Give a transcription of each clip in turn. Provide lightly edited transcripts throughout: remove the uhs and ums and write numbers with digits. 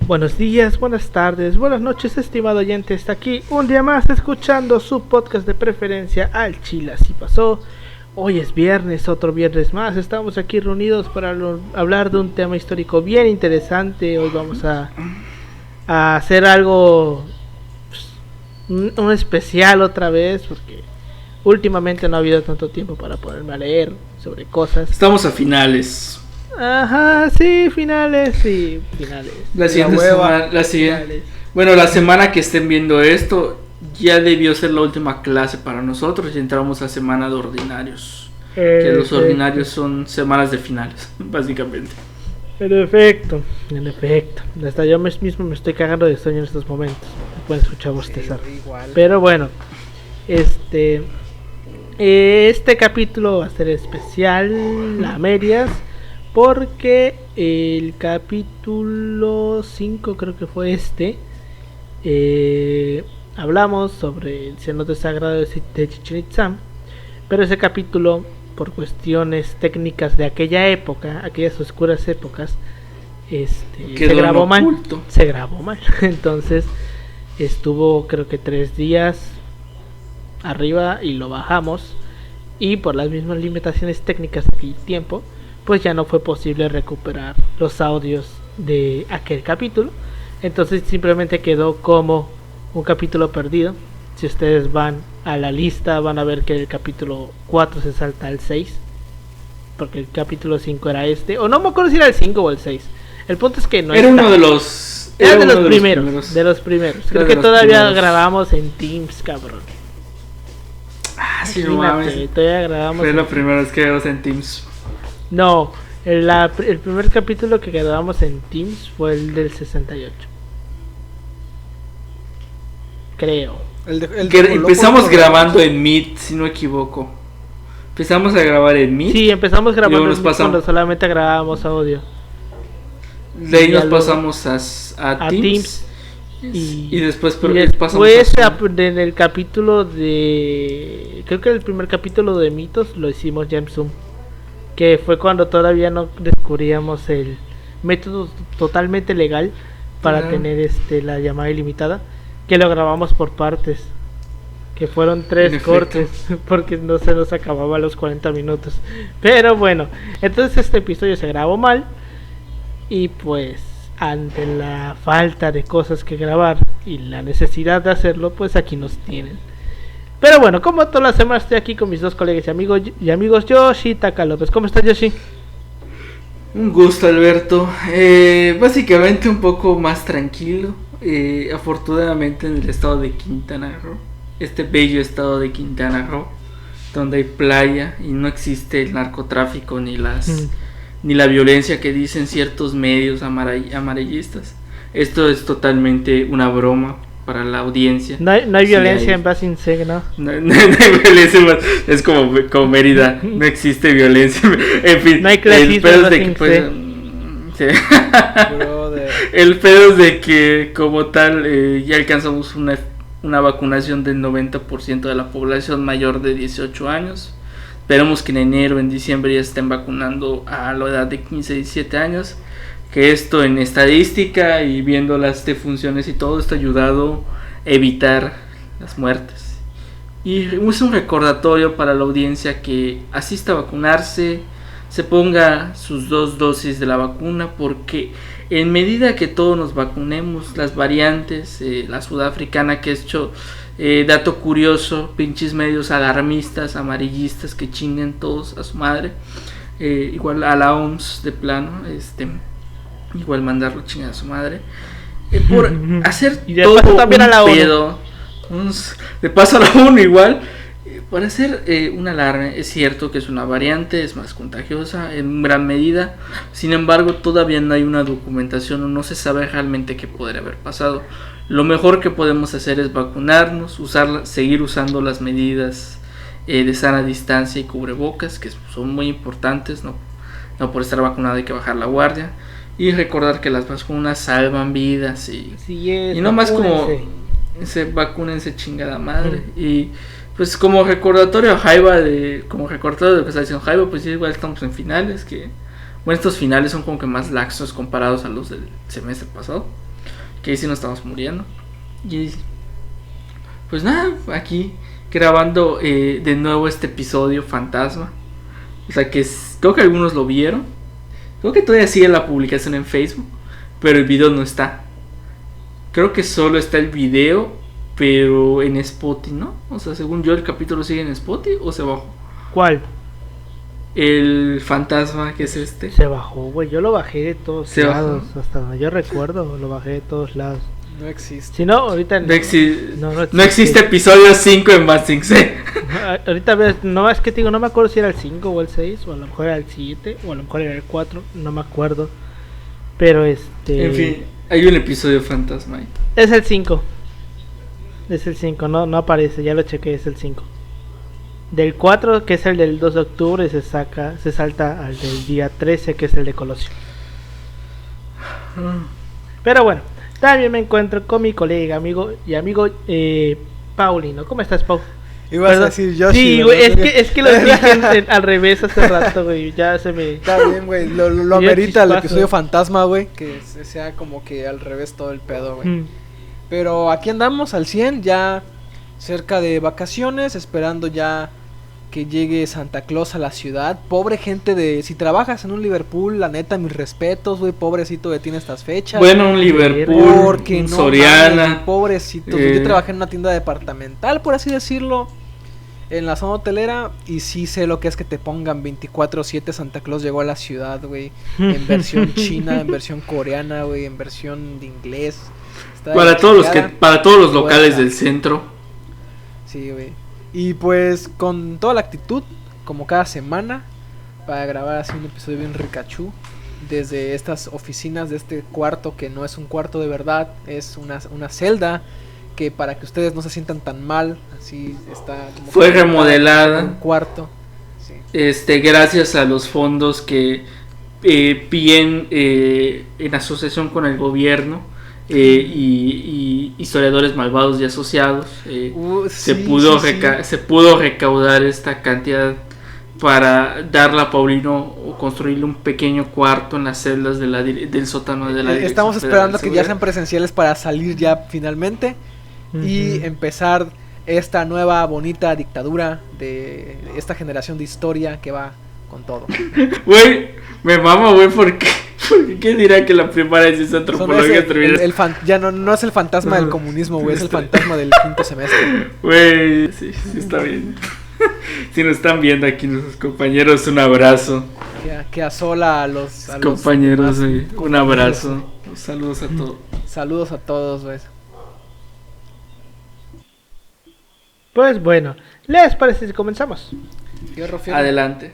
Buenos días, buenas tardes, buenas noches, estimado oyente. Está aquí un día más escuchando su podcast de preferencia, Al Chile Así Pasó. Hoy es viernes, otro viernes más. Estamos aquí reunidos para hablar de un tema histórico bien interesante. Hoy vamos a hacer algo, un especial otra vez, porque últimamente no ha habido tanto tiempo para ponerme a leer sobre cosas. Estamos a finales. Ajá, sí, finales. La siguiente semana, bueno, la semana que estén viendo esto ya debió ser la última clase para nosotros y entramos a semana de ordinarios. Que los ordinarios son semanas de finales, básicamente. En efecto. Hasta yo mismo me estoy cagando de sueño en estos momentos. Me pueden escuchar bostezar. Pero bueno, este capítulo va a ser especial a medias, porque el capítulo 5 creo que fue hablamos sobre el cenote sagrado de Chichén Itzá, pero ese capítulo, por cuestiones técnicas de aquella época, aquellas oscuras épocas, se grabó mal, entonces estuvo creo que 3 días arriba y lo bajamos, y por las mismas limitaciones técnicas y tiempo, pues ya no fue posible recuperar los audios de aquel capítulo. Entonces simplemente quedó como un capítulo perdido. Si ustedes van a la lista, van a ver que el capítulo 4 se salta al 6, porque el capítulo 5 era o no me acuerdo si era el 5 o el 6. El punto es que no era uno de los... Era de los primeros. Creo que todavía grabamos en Teams, cabrón. Ah, sí, no mames. Todavía grabamos. Fue la primera vez que grabamos en Teams. No, el primer capítulo que grabamos en Teams fue el del 68. Creo. Empezamos grabando en Meet, si no me equivoco. Empezamos a grabar en Meet. Sí, empezamos grabando en Meet cuando solamente grabábamos audio. De ahí nos pasamos a Teams. Y después pasamos en el capítulo de... Creo que el primer capítulo de Mitos lo hicimos ya en Zoom, que fue cuando todavía no descubríamos el método totalmente legal para tener la llamada ilimitada, que lo grabamos por partes, que fueron 3 cortes porque no se nos acababa los 40 minutos. Pero bueno, entonces este episodio se grabó mal, y pues ante la falta de cosas que grabar y la necesidad de hacerlo, pues aquí nos tienen. Pero bueno, como todas las semanas estoy aquí con mis 2 colegas y amigos Yoshi y Taka López. ¿Cómo estás, Yoshi? Un gusto, Alberto. Básicamente un poco más tranquilo. Afortunadamente en el estado de Quintana Roo, este bello estado de Quintana Roo, donde hay playa y no existe el narcotráfico ni la violencia que dicen ciertos medios amarillistas. Esto es totalmente una broma para la audiencia. No hay violencia en Basinseg, ¿no? No hay violencia, es como Mérida, no existe violencia. En fin, no hay clasismo el pedo es de que pues, sí. El pedo es de que como tal ya alcanzamos una vacunación del 90% de la población mayor de 18 años. Esperemos que en enero, en diciembre ya estén vacunando a la edad de 15, 17 años. Que esto en estadística y viendo las defunciones y todo esto ha ayudado a evitar las muertes. Y es un recordatorio para la audiencia que asista a vacunarse, se ponga sus 2 dosis de la vacuna, porque en medida que todos nos vacunemos, las variantes, la sudafricana, que es hecho, dato curioso, pinches medios alarmistas, amarillistas que chinguen todos a su madre, igual a la OMS de plano, igual mandarlo chingar a su madre, por hacer y de todo paso también un a la pedo, de paso a la ONU igual, para hacer un alarme. Es cierto que es una variante, es más contagiosa en gran medida, sin embargo todavía no hay una documentación o no se sabe realmente qué podría haber pasado. Lo mejor que podemos hacer es vacunarnos, seguir usando las medidas de sana distancia y cubrebocas, que son muy importantes, no por estar vacunado hay que bajar la guardia, y recordar que las vacunas salvan vidas y no más como vacúnense chingada madre. Y pues como recordatorio a Jaiba como recordatorio de lo que está diciendo Jaiba, pues igual estamos en finales, que bueno, estos finales son como que más laxos comparados a los del semestre pasado. que ahí sí nos estamos muriendo. Y pues nada, aquí grabando de nuevo este episodio fantasma. O sea que creo que algunos lo vieron. Creo que todavía sigue la publicación en Facebook, pero el video no está. Creo que solo está el video, pero en Spotify, ¿no? O sea, según yo el capítulo sigue en Spotify o se bajó. ¿Cuál? El fantasma, que es este. Se bajó, güey. Yo lo bajé de todos lados. Bajó. Hasta donde yo recuerdo, lo bajé de todos lados. No existe. Si no, ahorita no existe episodio 5 en Basting C. Ahorita ves, no es que te digo, no me acuerdo si era el 5 o el 6, o a lo mejor era el 7, o a lo mejor era el 4, no me acuerdo. Pero En fin, hay un episodio fantasma ahí. Es el 5. Es el 5, no aparece, ya lo chequé, es el 5. Del 4, que es el del 2 de octubre, se salta al del día 13, que es el de Colosio. Pero bueno, también me encuentro con mi colega, amigo Paulino. ¿Cómo estás, Pau? Ibas a decir Yoshi. Sí, güey, es que lo dije al revés hace rato, güey. Ya se me... Está bien, güey, lo amerita el episodio fantasma, güey. Que sea como que al revés todo el pedo, güey. Pero aquí andamos al 100, ya cerca de vacaciones, esperando ya que llegue Santa Claus a la ciudad. Pobre gente si trabajas en un Liverpool, la neta, mis respetos, güey, pobrecito de tiene estas fechas. Bueno, un Liverpool, porque un Soriana. Pobrecito, yo trabajé en una tienda departamental, por así decirlo, en la zona hotelera, y sí sé lo que es que te pongan 24/7 Santa Claus llegó a la ciudad, güey, en versión china, en versión coreana, güey, en versión de inglés. Para todos los locales del centro. Sí, güey. Y pues con toda la actitud, como cada semana, para grabar así un episodio bien ricachú, desde estas oficinas de este cuarto, que no es un cuarto de verdad, es una celda, que para que ustedes no se sientan tan mal, así está como fue remodelada, un cuarto. Sí. Gracias a los fondos que piden en asociación con el gobierno. Y historiadores malvados y asociados, se pudo recaudar esta cantidad para darle a Paulino o construirle un pequeño cuarto en las celdas del sótano de la Dirección Estamos esperando que ya sean presenciales para salir ya finalmente y empezar esta nueva bonita dictadura de esta generación de historia que va con todo. Güey, me mama, güey, porque ¿qué dirá que la primaria es antropología? Ya no es el fantasma del comunismo, güey, es el fantasma del quinto semestre. Güey, sí, está bien. Si nos están viendo aquí nuestros compañeros, un abrazo. Que asola a los compañeros, un abrazo. Saludos a todos. Saludos a todos, güey. Pues bueno, ¿les parece si comenzamos? Fierro. Adelante.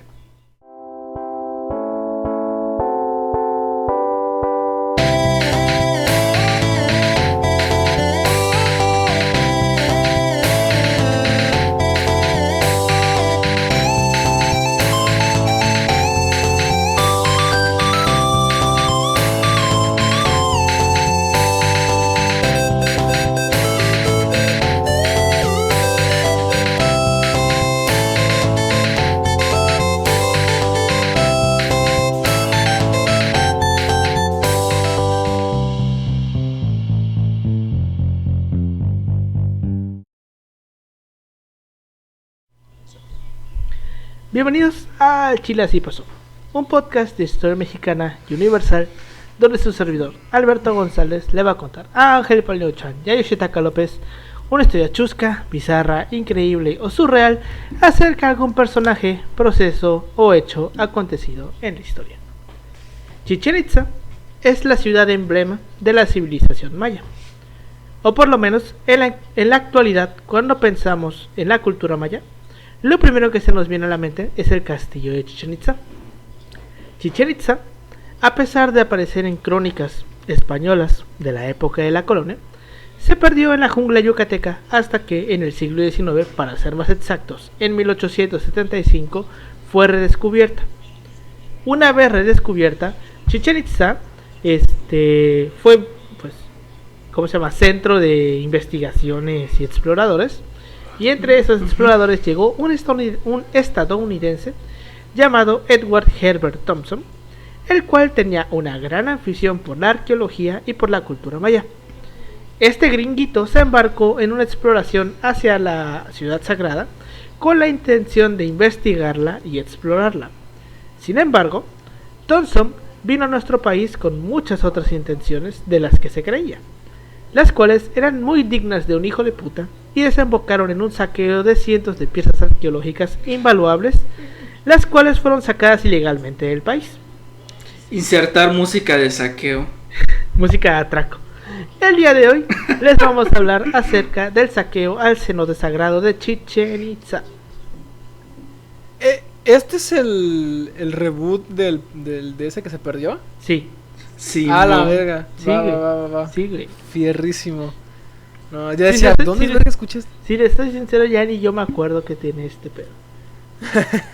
Bienvenidos a Chile Así Pasó, un podcast de historia mexicana y universal, donde su servidor, Alberto González, le va a contar a Ángel Paulino Chan y a Yoshitaka López una historia chusca, bizarra, increíble o surreal acerca de algún personaje, proceso o hecho acontecido en la historia. Chichén Itzá es la ciudad emblema de la civilización maya, o por lo menos en la actualidad, cuando pensamos en la cultura maya, lo primero que se nos viene a la mente es el castillo de Chichén Itzá. Chichén Itzá, a pesar de aparecer en crónicas españolas de la época de la colonia, se perdió en la jungla yucateca hasta que en el siglo XIX, para ser más exactos, en 1875, fue redescubierta. Una vez redescubierta, Chichén Itzá fue, centro de investigaciones y exploradores. Y entre esos exploradores llegó un estadounidense llamado Edward Herbert Thompson, el cual tenía una gran afición por la arqueología y por la cultura maya. Este gringuito se embarcó en una exploración hacia la ciudad sagrada con la intención de investigarla y explorarla. Sin embargo, Thompson vino a nuestro país con muchas otras intenciones de las que se creía, las cuales eran muy dignas de un hijo de puta y desembocaron en un saqueo de cientos de piezas arqueológicas invaluables, las cuales fueron sacadas ilegalmente del país. Insertar música de saqueo. Música de atraco. El día de hoy les vamos a hablar acerca del saqueo al cenote sagrado de Chichén Itzá. ¿Este es el reboot de ese que se perdió? Sí. Sí. La verga. Sí, va. Sí, güey. Fierrísimo. No, ya decía, ¿dónde verga escuchas? Si le estoy sincero, ya ni yo me acuerdo que tiene este pedo.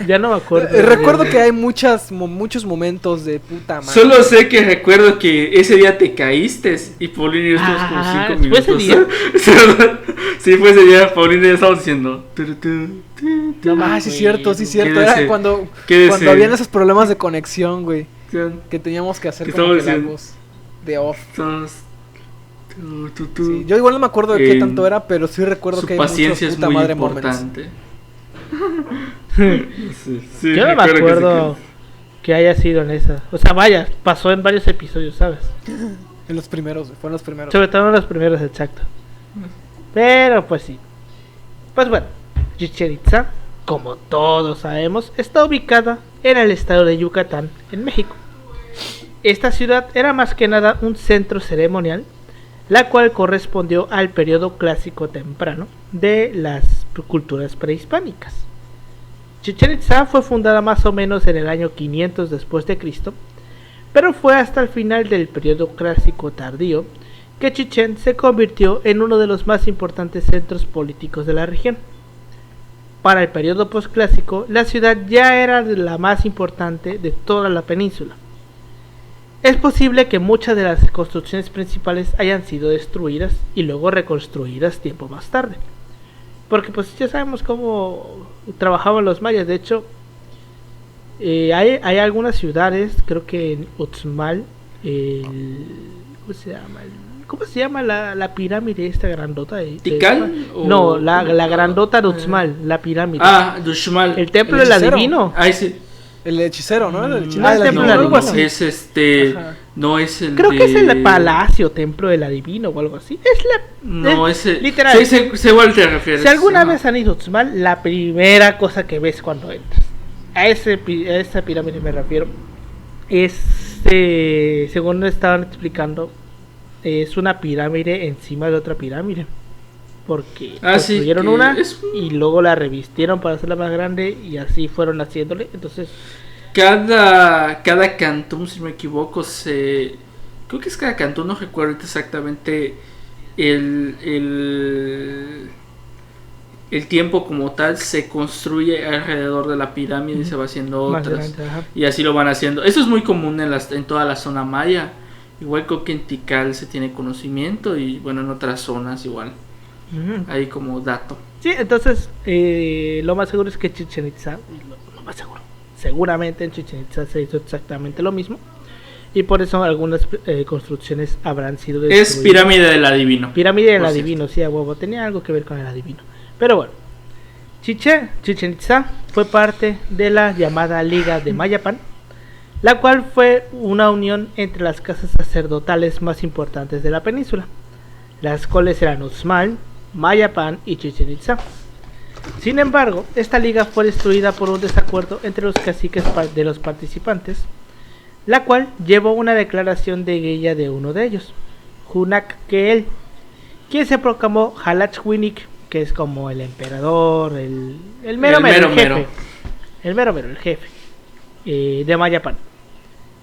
Ya no me acuerdo. Recuerdo que hay muchos momentos de puta madre. Solo sé que recuerdo que ese día te caíste y Paulina y yo estuvimos como 5 minutos. ¿Fue ese día? Sí, fue ese día. Paulina y yo estábamos diciendo. Sí, cierto. Era cuando habían esos problemas de conexión, güey. Que teníamos que hacer como que la voz de off. Sí, yo igual no me acuerdo de qué tanto era, pero sí recuerdo que hay muchos puta madre importante. Sí, yo no me acuerdo que haya sido en esa. O sea, vaya, pasó en varios episodios, ¿sabes? En los primeros, fueron los primeros. Sobre todo en los primeros, exacto. Pero pues sí. Pues bueno, Chichén Itzá, como todos sabemos, está ubicada en el estado de Yucatán, en México. Esta ciudad era más que nada un centro ceremonial, la cual correspondió al periodo clásico temprano de las culturas prehispánicas. Chichén Itzá fue fundada más o menos en el año 500 después de Cristo, pero fue hasta el final del periodo clásico tardío que Chichén se convirtió en uno de los más importantes centros políticos de la región. Para el periodo posclásico, la ciudad ya era la más importante de toda la península. Es posible que muchas de las construcciones principales hayan sido destruidas y luego reconstruidas tiempo más tarde. Porque pues ya sabemos cómo trabajaban los mayas. De hecho, hay algunas ciudades, creo que en Uxmal, ¿cómo se llama la pirámide esta grandota? ¿Tikal? No, la grandota de Uxmal, la pirámide. De Uxmal. El templo del adivino. Sí. El hechicero, ¿no? El hechicero. El templo del adivino. Es no es el. Creo que es el palacio, templo del adivino o algo así. Literal. Sí, sé cuál te refieres. Si alguna vez han ido a Uxmal, la primera cosa que ves cuando entras, a esa pirámide me refiero, según estaban explicando, es una pirámide encima de otra pirámide. Porque construyeron una y luego la revistieron para hacerla más grande y así fueron haciéndole. Entonces, cada cantón, si no me equivoco, creo que es cada cantón, no recuerdo exactamente el tiempo como tal, se construye alrededor de la pirámide y se va haciendo otras grande, y así lo van haciendo. Eso es muy común en toda la zona maya. Igual creo que en Tikal se tiene conocimiento y bueno, en otras zonas igual. Ahí como dato. Sí, entonces lo más seguro es que Chichén Itzá, lo más seguro, seguramente en Chichén Itzá se hizo exactamente lo mismo y por eso algunas construcciones habrán sido destruidas. Es pirámide del adivino. Pirámide del adivino, sí, a huevo, tenía algo que ver con el adivino. Pero bueno, Chichén Itzá fue parte de la llamada Liga de Mayapán, la cual fue una unión entre las casas sacerdotales más importantes de la península, las cuales eran Uxmal, Mayapán y Chichén Itzá. Sin embargo, esta liga fue destruida por un desacuerdo entre los caciques de los participantes, la cual llevó una declaración de guerra de uno de ellos, Junak Keel, quien se proclamó Halachwinik, que es como el emperador, el jefe de Mayapán.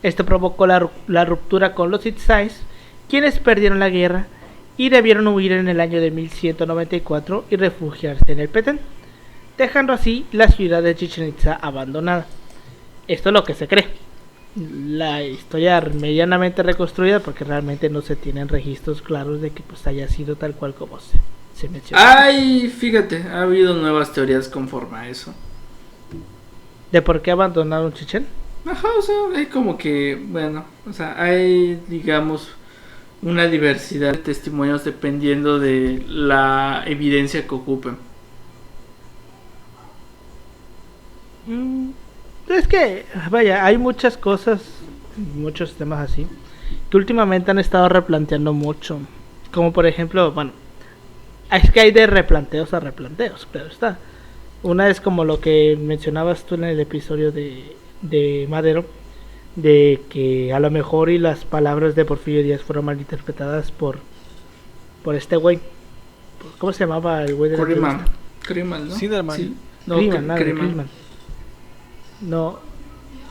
Esto provocó la ruptura con los Itzáes, quienes perdieron la guerra y debieron huir en el año de 1194 y refugiarse en el Petén, dejando así la ciudad de Chichén Itzá abandonada. Esto es lo que se cree. La historia medianamente reconstruida, porque realmente no se tienen registros claros de que pues haya sido tal cual como se menciona. Ay, fíjate, ha habido nuevas teorías conforme a eso. ¿De por qué abandonaron Chichén? Ajá, o sea, hay como que, bueno, o sea, hay, digamos, una diversidad de testimonios dependiendo de la evidencia que ocupen. Es que, vaya, hay muchas cosas, muchos temas así, que últimamente han estado replanteando mucho. Como por ejemplo, bueno, es que hay de replanteos a replanteos, claro está. Una es como lo que mencionabas tú en el episodio de Madero, de que a lo mejor y las palabras de Porfirio Díaz fueron malinterpretadas por este güey. ¿Cómo se llamaba el güey de la Krillman, ¿no? Sinderman. Sí. No, Krillman. No.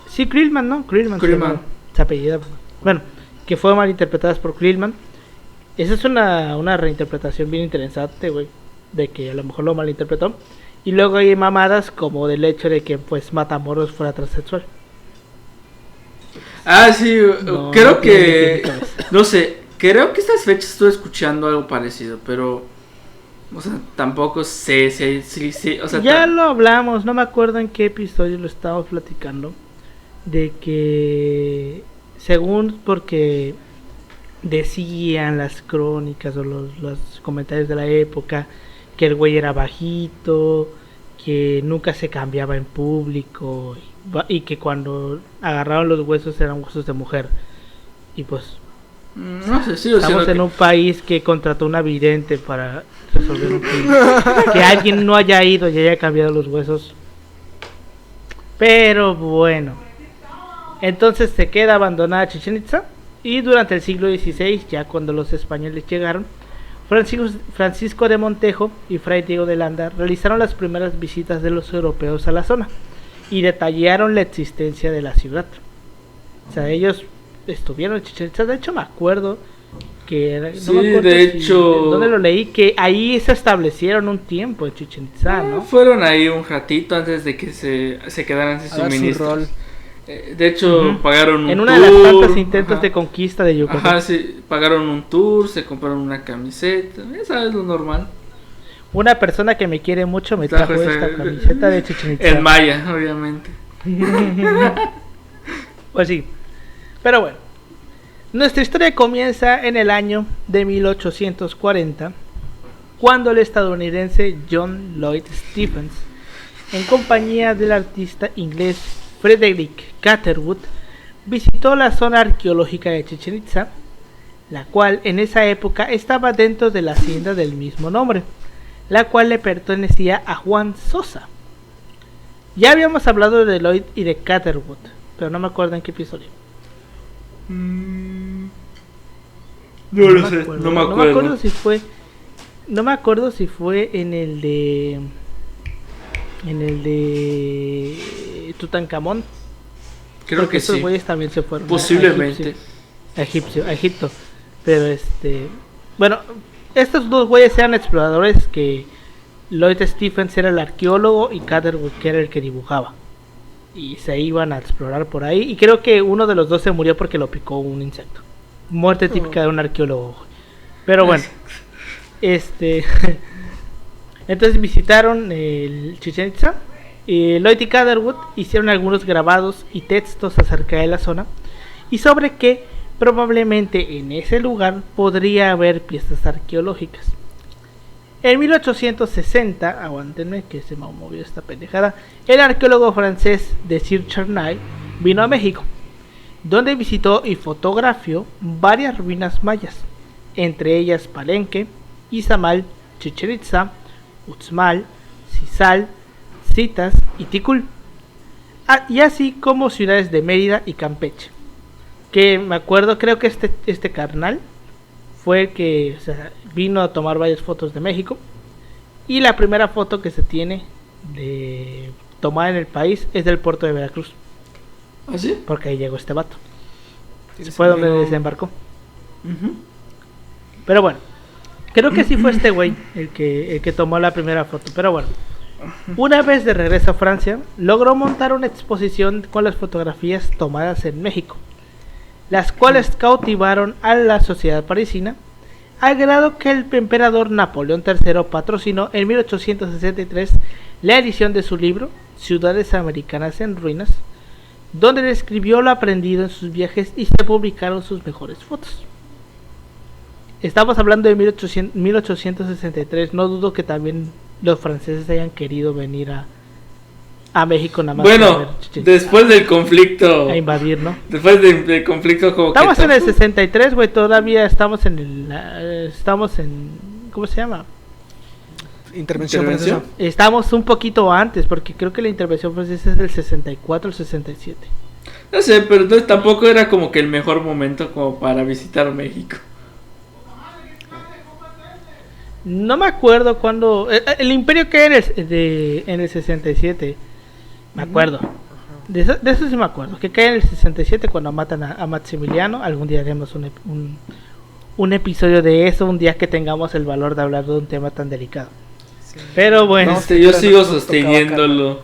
Sí, Krillman, ¿no? Krillman. Se apellida. Bueno, que fue malinterpretadas por Krillman. Esa es una reinterpretación bien interesante, güey, de que a lo mejor lo malinterpretó. Y luego hay mamadas como del hecho de que pues Matamoros fuera transexual. Ah, sí, creo que... No sé, creo que estas fechas estuve escuchando algo parecido, pero... O sea, tampoco sé sí, o sea... Ya lo hablamos, no me acuerdo en qué episodio lo estábamos platicando. De que... Según porque... decían las crónicas o los comentarios de la época que el güey era bajito, que nunca se cambiaba en público y que cuando agarraron los huesos eran huesos de mujer. Y pues no sé, sí, estamos en un país que contrató una vidente para resolver un crimen. Que alguien no haya ido y haya cambiado los huesos. Pero bueno, entonces se queda abandonada Chichén Itzá. Y durante el siglo XVI, ya cuando los españoles llegaron, Francisco de Montejo y Fray Diego de Landa realizaron las primeras visitas de los europeos a la zona y detallaron la existencia de la ciudad. O sea, ellos estuvieron en Chichén Itzá. De hecho, me acuerdo que era, sí, no me acuerdo de hecho, ¿dónde lo leí? Que ahí se establecieron un tiempo en Chichén Itzá, ¿no? Fueron ahí un ratito antes de que se quedaran sin suministros. De hecho, pagaron un en tour. Una de las tantas intentos de conquista de Yucatán. Ajá, sí, pagaron un tour, se compraron una camiseta, esa es lo normal. Una persona que me quiere mucho me trajo esta camiseta de Chichén Itzá. El maya, obviamente. Pues sí, pero bueno. Nuestra historia comienza en el año de 1840, cuando el estadounidense John Lloyd Stephens, en compañía del artista inglés Frederick Catherwood, visitó la zona arqueológica de Chichén Itzá, la cual en esa época estaba dentro de la hacienda del mismo nombre, la cual le pertenecía a Juan Sosa. Ya habíamos hablado de Lloyd y de Catherwood, pero no me acuerdo en qué episodio. No lo sé, no me acuerdo. No me acuerdo si fue en el de Tutankamón. Creo que esos sí. güeyes también se fueron posiblemente a Egipto. Pero bueno, estos dos güeyes eran exploradores, que Lloyd Stephens era el arqueólogo y Catherwood que era el que dibujaba. Y se iban a explorar por ahí. Y creo que uno de los dos se murió porque lo picó un insecto. Muerte típica de un arqueólogo. Pero bueno, entonces visitaron el Chichén Itzá. Lloyd y Catherwood hicieron algunos grabados y textos acerca de la zona y sobre que probablemente en ese lugar podría haber piezas arqueológicas. En 1860, aguántenme que se me movió esta pendejada, el arqueólogo francés Desir Charnay vino a México, donde visitó y fotografió varias ruinas mayas, entre ellas Palenque, Izamal, Chichén Itzá, Uxmal, Sisal, Citas y Ticul, y así como ciudades de Mérida y Campeche. Que me acuerdo, creo que este carnal fue el que vino a tomar varias fotos de México, y la primera foto que se tiene de tomada en el país es del puerto de Veracruz. ¿Ah, sí? Porque ahí llegó este vato. Fue donde desembarcó. Pero bueno, creo que sí fue este güey el que tomó la primera foto. Pero bueno, una vez de regreso a Francia, logró montar una exposición con las fotografías tomadas en México, las cuales cautivaron a la sociedad parisina, al grado que el emperador Napoleón III patrocinó en 1863 la edición de su libro Ciudades Americanas en Ruinas, donde describió lo aprendido en sus viajes y se publicaron sus mejores fotos. Estamos hablando de 1863. No dudo que también los franceses hayan querido venir a México nada más. Bueno, después del conflicto. A invadir, ¿no? Después del conflicto como estamos en el 63, güey. Todavía estamos en ¿cómo se llama? Intervención. Estamos un poquito antes, porque creo que la intervención francesa es del 64 al 67. No sé, pero entonces tampoco era como que el mejor momento como para visitar México. No me acuerdo cuándo. El imperio cae en el 67. Me acuerdo. De eso sí me acuerdo. Que cae en el 67 cuando matan a Maximiliano. Algún día haremos un episodio de eso. Un día que tengamos el valor de hablar de un tema tan delicado. Sí. Pero bueno. Yo sigo sosteniéndolo.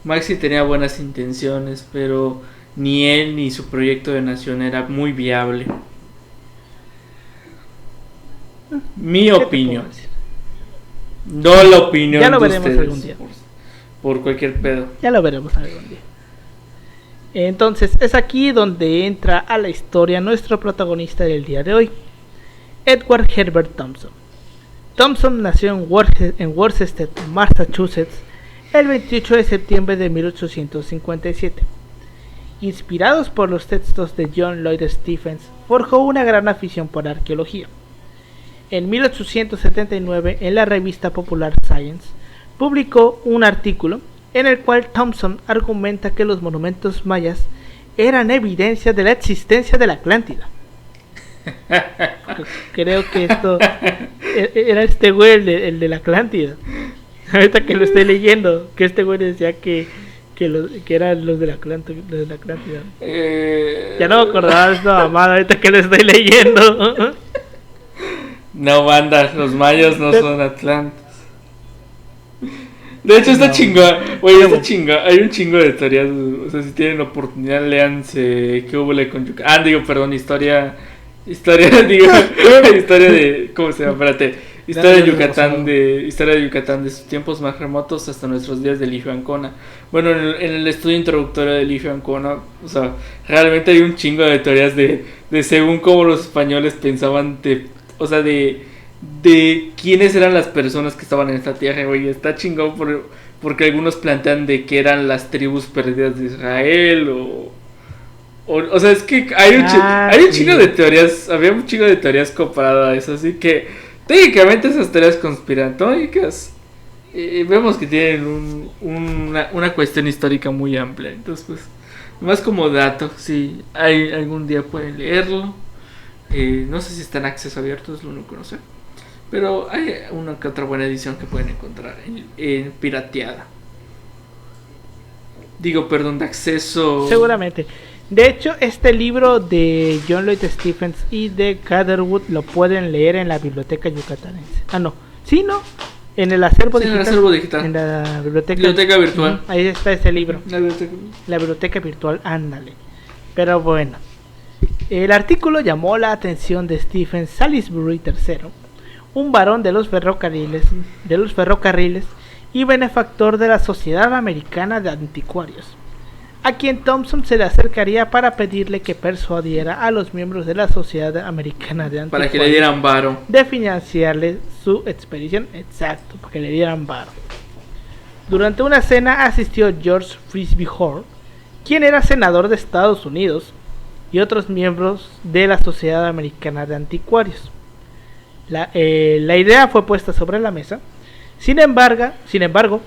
Maxi tenía buenas intenciones, pero ni él ni su proyecto de nación era muy viable. Mi opinión. No la opinión ya lo de veremos ustedes, algún día. Por cualquier pedo. Ya lo veremos algún día. Entonces, es aquí donde entra a la historia nuestro protagonista del día de hoy, Edward Herbert Thompson. Thompson nació en Worcester, Massachusetts, el 28 de septiembre de 1857. Inspirados por los textos de John Lloyd Stephens, forjó una gran afición por arqueología. En 1879, en la revista popular Science, publicó un artículo en el cual Thompson argumenta que los monumentos mayas eran evidencia de la existencia de la Atlántida. Creo que esto era este güey el de la Atlántida. Ahorita que lo estoy leyendo, que este güey decía que eran los de la Atlántida. Ya no me acordaba de esta mamada ahorita que lo estoy leyendo. No, banda, los mayas no son atlantes. De hecho está chingón, güey, está chingón. Hay un chingo de teorías, o sea, si tienen oportunidad, léanse ¿Qué hubo con Yucatán? Historia de, ¿cómo se llama? Espérate. Historia de Yucatán de sus tiempos más remotos hasta nuestros días de Eligio Ancona. Bueno, en el estudio introductorio de Eligio Ancona, o sea, realmente hay un chingo de teorías de según cómo los españoles pensaban de quiénes eran las personas que estaban en esta tierra, güey. Está chingón porque algunos plantean de que eran las tribus perdidas de Israel o sea, es que hay un chingo de teorías, había un chingo de teorías comparadas a eso, así que técnicamente esas teorías conspiranoicas vemos que tienen una cuestión histórica muy amplia. Entonces, pues, más como dato, si algún día pueden leerlo. No sé si está en acceso abierto, es lo único que no sé. Pero hay una que otra buena edición que pueden encontrar en pirateada. De acceso. Seguramente. De hecho, este libro de John Lloyd Stephens y de Catherwood lo pueden leer en la biblioteca yucatanense. En el acervo digital. En la biblioteca virtual. Ahí está ese libro. La biblioteca virtual, ándale. Pero bueno. El artículo llamó la atención de Stephen Salisbury III, un varón de los ferrocarriles y benefactor de la Sociedad Americana de Anticuarios, a quien Thompson se le acercaría para pedirle que persuadiera a los miembros de la Sociedad Americana de Anticuarios para que le dieran varo, de financiarle su expedición. Exacto, para que le dieran varo. Durante una cena asistió George Frisbee Hoare, quien era senador de Estados Unidos, y otros miembros de la Sociedad Americana de Anticuarios. La idea fue puesta sobre la mesa. Sin embargo,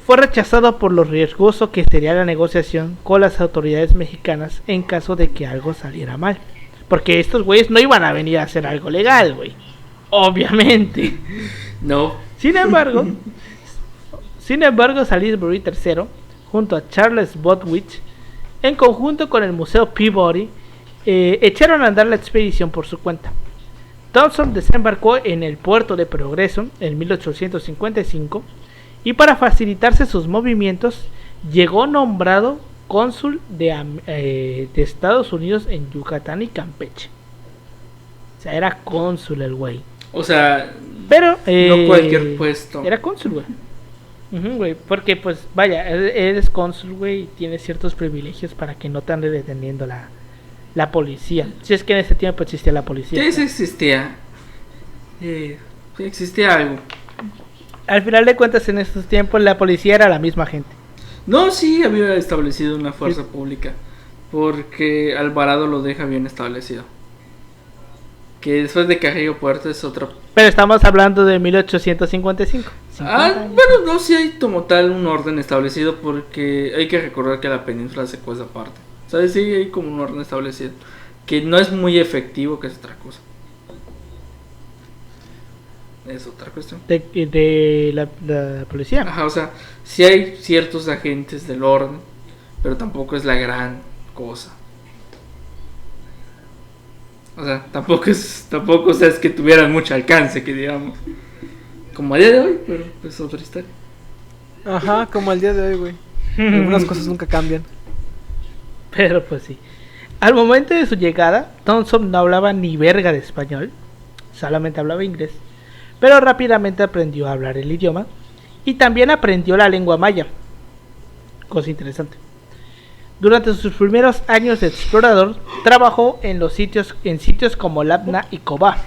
fue rechazado por lo riesgoso que sería la negociación con las autoridades mexicanas en caso de que algo saliera mal. Porque estos güeyes no iban a venir a hacer algo legal, güey. Obviamente. No. Sin embargo, Salisbury III, junto a Charles Botwich, en conjunto con el Museo Peabody, echaron a andar la expedición por su cuenta. Thompson desembarcó en el puerto de Progreso en 1855 y para facilitarse sus movimientos llegó nombrado cónsul de Estados Unidos en Yucatán y Campeche. O sea, era cónsul el güey. O sea, pero no cualquier puesto. Era cónsul, güey. Güey, porque pues vaya, eres cónsul, güey, y tienes ciertos privilegios para que no te ande deteniendo la policía. Si es que en ese tiempo existía la policía. Sí, sí existía. Sí, existía algo. Al final de cuentas, en estos tiempos la policía era la misma gente. No, sí había establecido una fuerza pública, porque Alvarado lo deja bien establecido. Que después de Carrillo Puerto es otro. Pero estamos hablando de 1855. Bueno, no, sí hay como tal un orden establecido, porque hay que recordar que la península se cuesta aparte. ¿Sabes? Sí hay como un orden establecido, que no es muy efectivo, que es otra cosa. Es otra cuestión. De la policía. Ajá, o sea, sí hay ciertos agentes del orden, pero tampoco es la gran cosa. O sea, tampoco o sea, es que tuvieran mucho alcance, que digamos. Como a día de hoy, pero es otra historia. Ajá, como al día de hoy, güey. Algunas cosas nunca cambian. Pero pues sí. Al momento de su llegada, Thompson no hablaba ni verga de español, solamente hablaba inglés. Pero rápidamente aprendió a hablar el idioma y también aprendió la lengua maya. Cosa interesante. Durante sus primeros años de explorador, trabajó en sitios como Labna y Cobá.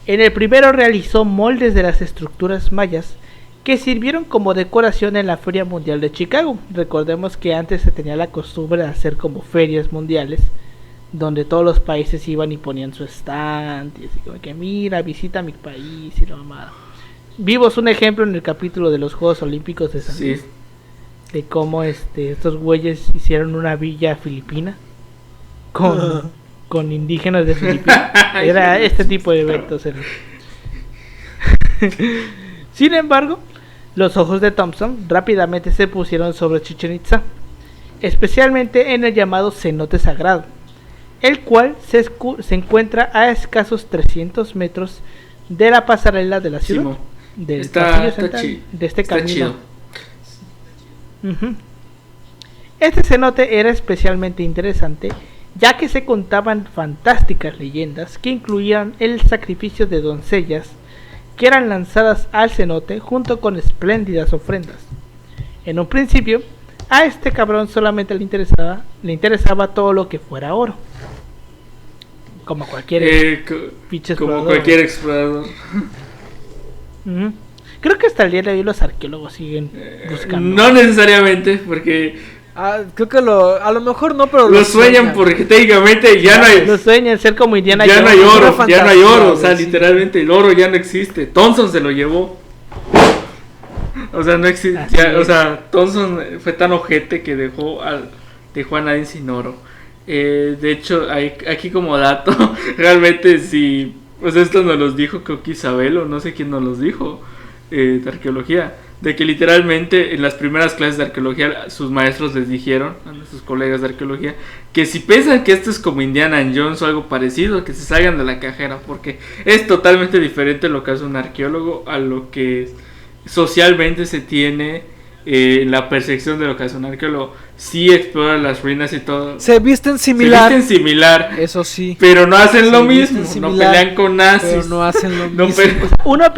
En el primero realizó moldes de las estructuras mayas que sirvieron como decoración en la Feria Mundial de Chicago. Recordemos que antes se tenía la costumbre de hacer como ferias mundiales, donde todos los países iban y ponían su stand y así como que mira, visita mi país y la mamada. Vimos un ejemplo en el capítulo de los Juegos Olímpicos de San Luis, de cómo estos güeyes hicieron una villa filipina con indígenas de Filipinas. Era este tipo de eventos. Sin embargo, los ojos de Thompson rápidamente se pusieron sobre Chichén Itzá, especialmente en el llamado cenote sagrado, el cual se encuentra a escasos 300 metros de la pasarela de la ciudad, del pasillo central de este camino. Este cenote era especialmente interesante, ya que se contaban fantásticas leyendas que incluían el sacrificio de doncellas que eran lanzadas al cenote junto con espléndidas ofrendas. En un principio, a este cabrón solamente le interesaba todo lo que fuera oro. Como cualquier explorador. Creo que hasta el día de hoy los arqueólogos siguen buscando. No necesariamente, porque creo que a lo mejor no, pero lo sueñan porque técnicamente ya no hay. Lo sueñan ser como Indiana Jones. Ya no hay oro, o sea, sí. literalmente el oro ya no existe. Thompson se lo llevó. O sea, no existe. O sea, Thompson fue tan ojete que dejó a nadie sin oro. De hecho, aquí como dato, realmente si, pues esto nos los dijo creo que Isabel o no sé quién nos los dijo, de arqueología, de que literalmente en las primeras clases de arqueología sus maestros les dijeron a nuestros colegas de arqueología que si piensan que esto es como Indiana Jones o algo parecido, que se salgan de la cajera, porque es totalmente diferente lo que hace un arqueólogo a lo que socialmente se tiene la percepción de lo que hace un arqueólogo. Sí exploran las ruinas y todo. Se visten similar. Eso sí. Pero no hacen lo mismo. No pelean con nazis. Pero no hacen lo mismo. Uno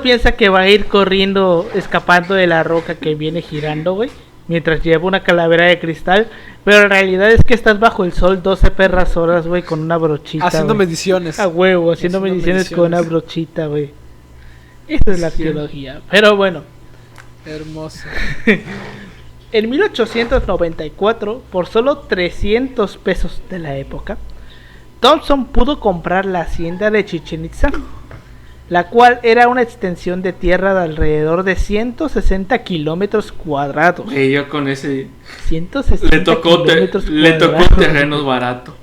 piensa que va a ir corriendo, escapando de la roca que viene girando, güey, mientras lleva una calavera de cristal. Pero en realidad es que estás bajo el sol 12 perras horas, güey, con una brochita. Haciendo wey. mediciones. A huevo, haciendo mediciones con una brochita, güey. Esa es la arqueología. Pero bueno. Hermoso. En 1894, por solo 300 pesos de la época, Thompson pudo comprar la hacienda de Chichén Itzá, la cual era una extensión de tierra de alrededor de 160 kilómetros cuadrados. Yo con ese 160 le tocó terrenos barato.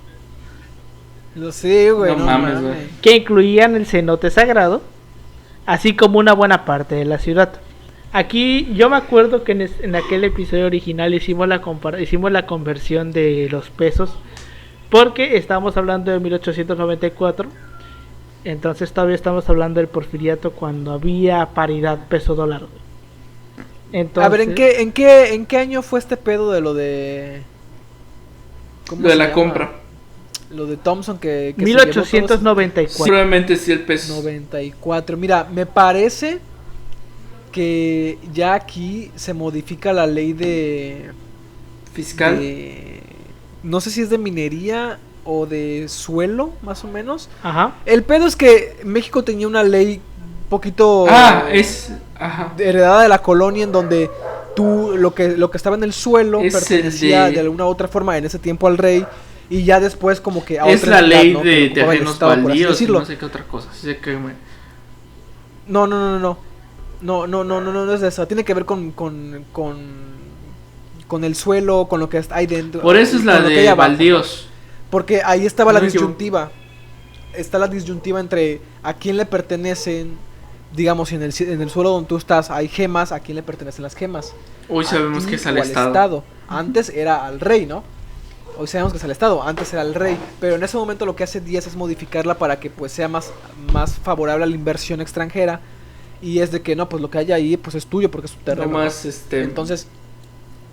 Lo sé, güey. No mames, güey. Que incluían el cenote sagrado, así como una buena parte de la ciudad. Aquí yo me acuerdo que en aquel episodio original hicimos la conversión de los pesos, porque estábamos hablando de 1894, entonces todavía estamos hablando del porfiriato, cuando había paridad peso-dólar. Entonces, a ver, ¿en qué año fue este pedo de lo de... ¿Cómo lo de la llama? Compra. Lo de Thompson que 1894. Seguramente sí el peso. 94. Mira, me parece que ya aquí se modifica la ley de fiscal no sé si es de minería o de suelo, más o menos. Ajá. El pedo es que México tenía una ley un poquito heredada de la colonia, en donde tú lo que estaba en el suelo es pertenecía de alguna u otra forma en ese tiempo al rey, y ya después como que a es otra la entidad, ley ¿no? de Que terrenos estado, baldíos y no sé qué otra cosa. Sí, sé que No es de eso. Tiene que ver con el suelo, con lo que hay dentro. Por eso es la de baldíos. Porque ahí estaba la disyuntiva. Está la disyuntiva entre a quién le pertenecen, digamos, en el suelo donde tú estás hay gemas, a quién le pertenecen las gemas. Hoy sabemos que es al Estado. Antes era al rey, ¿no? Hoy sabemos que es al Estado, antes era al rey. Pero en ese momento lo que hace Díaz es modificarla para que pues sea más favorable a la inversión extranjera. Y es de que no, pues lo que hay ahí pues es tuyo porque es tu terreno. No más, Entonces,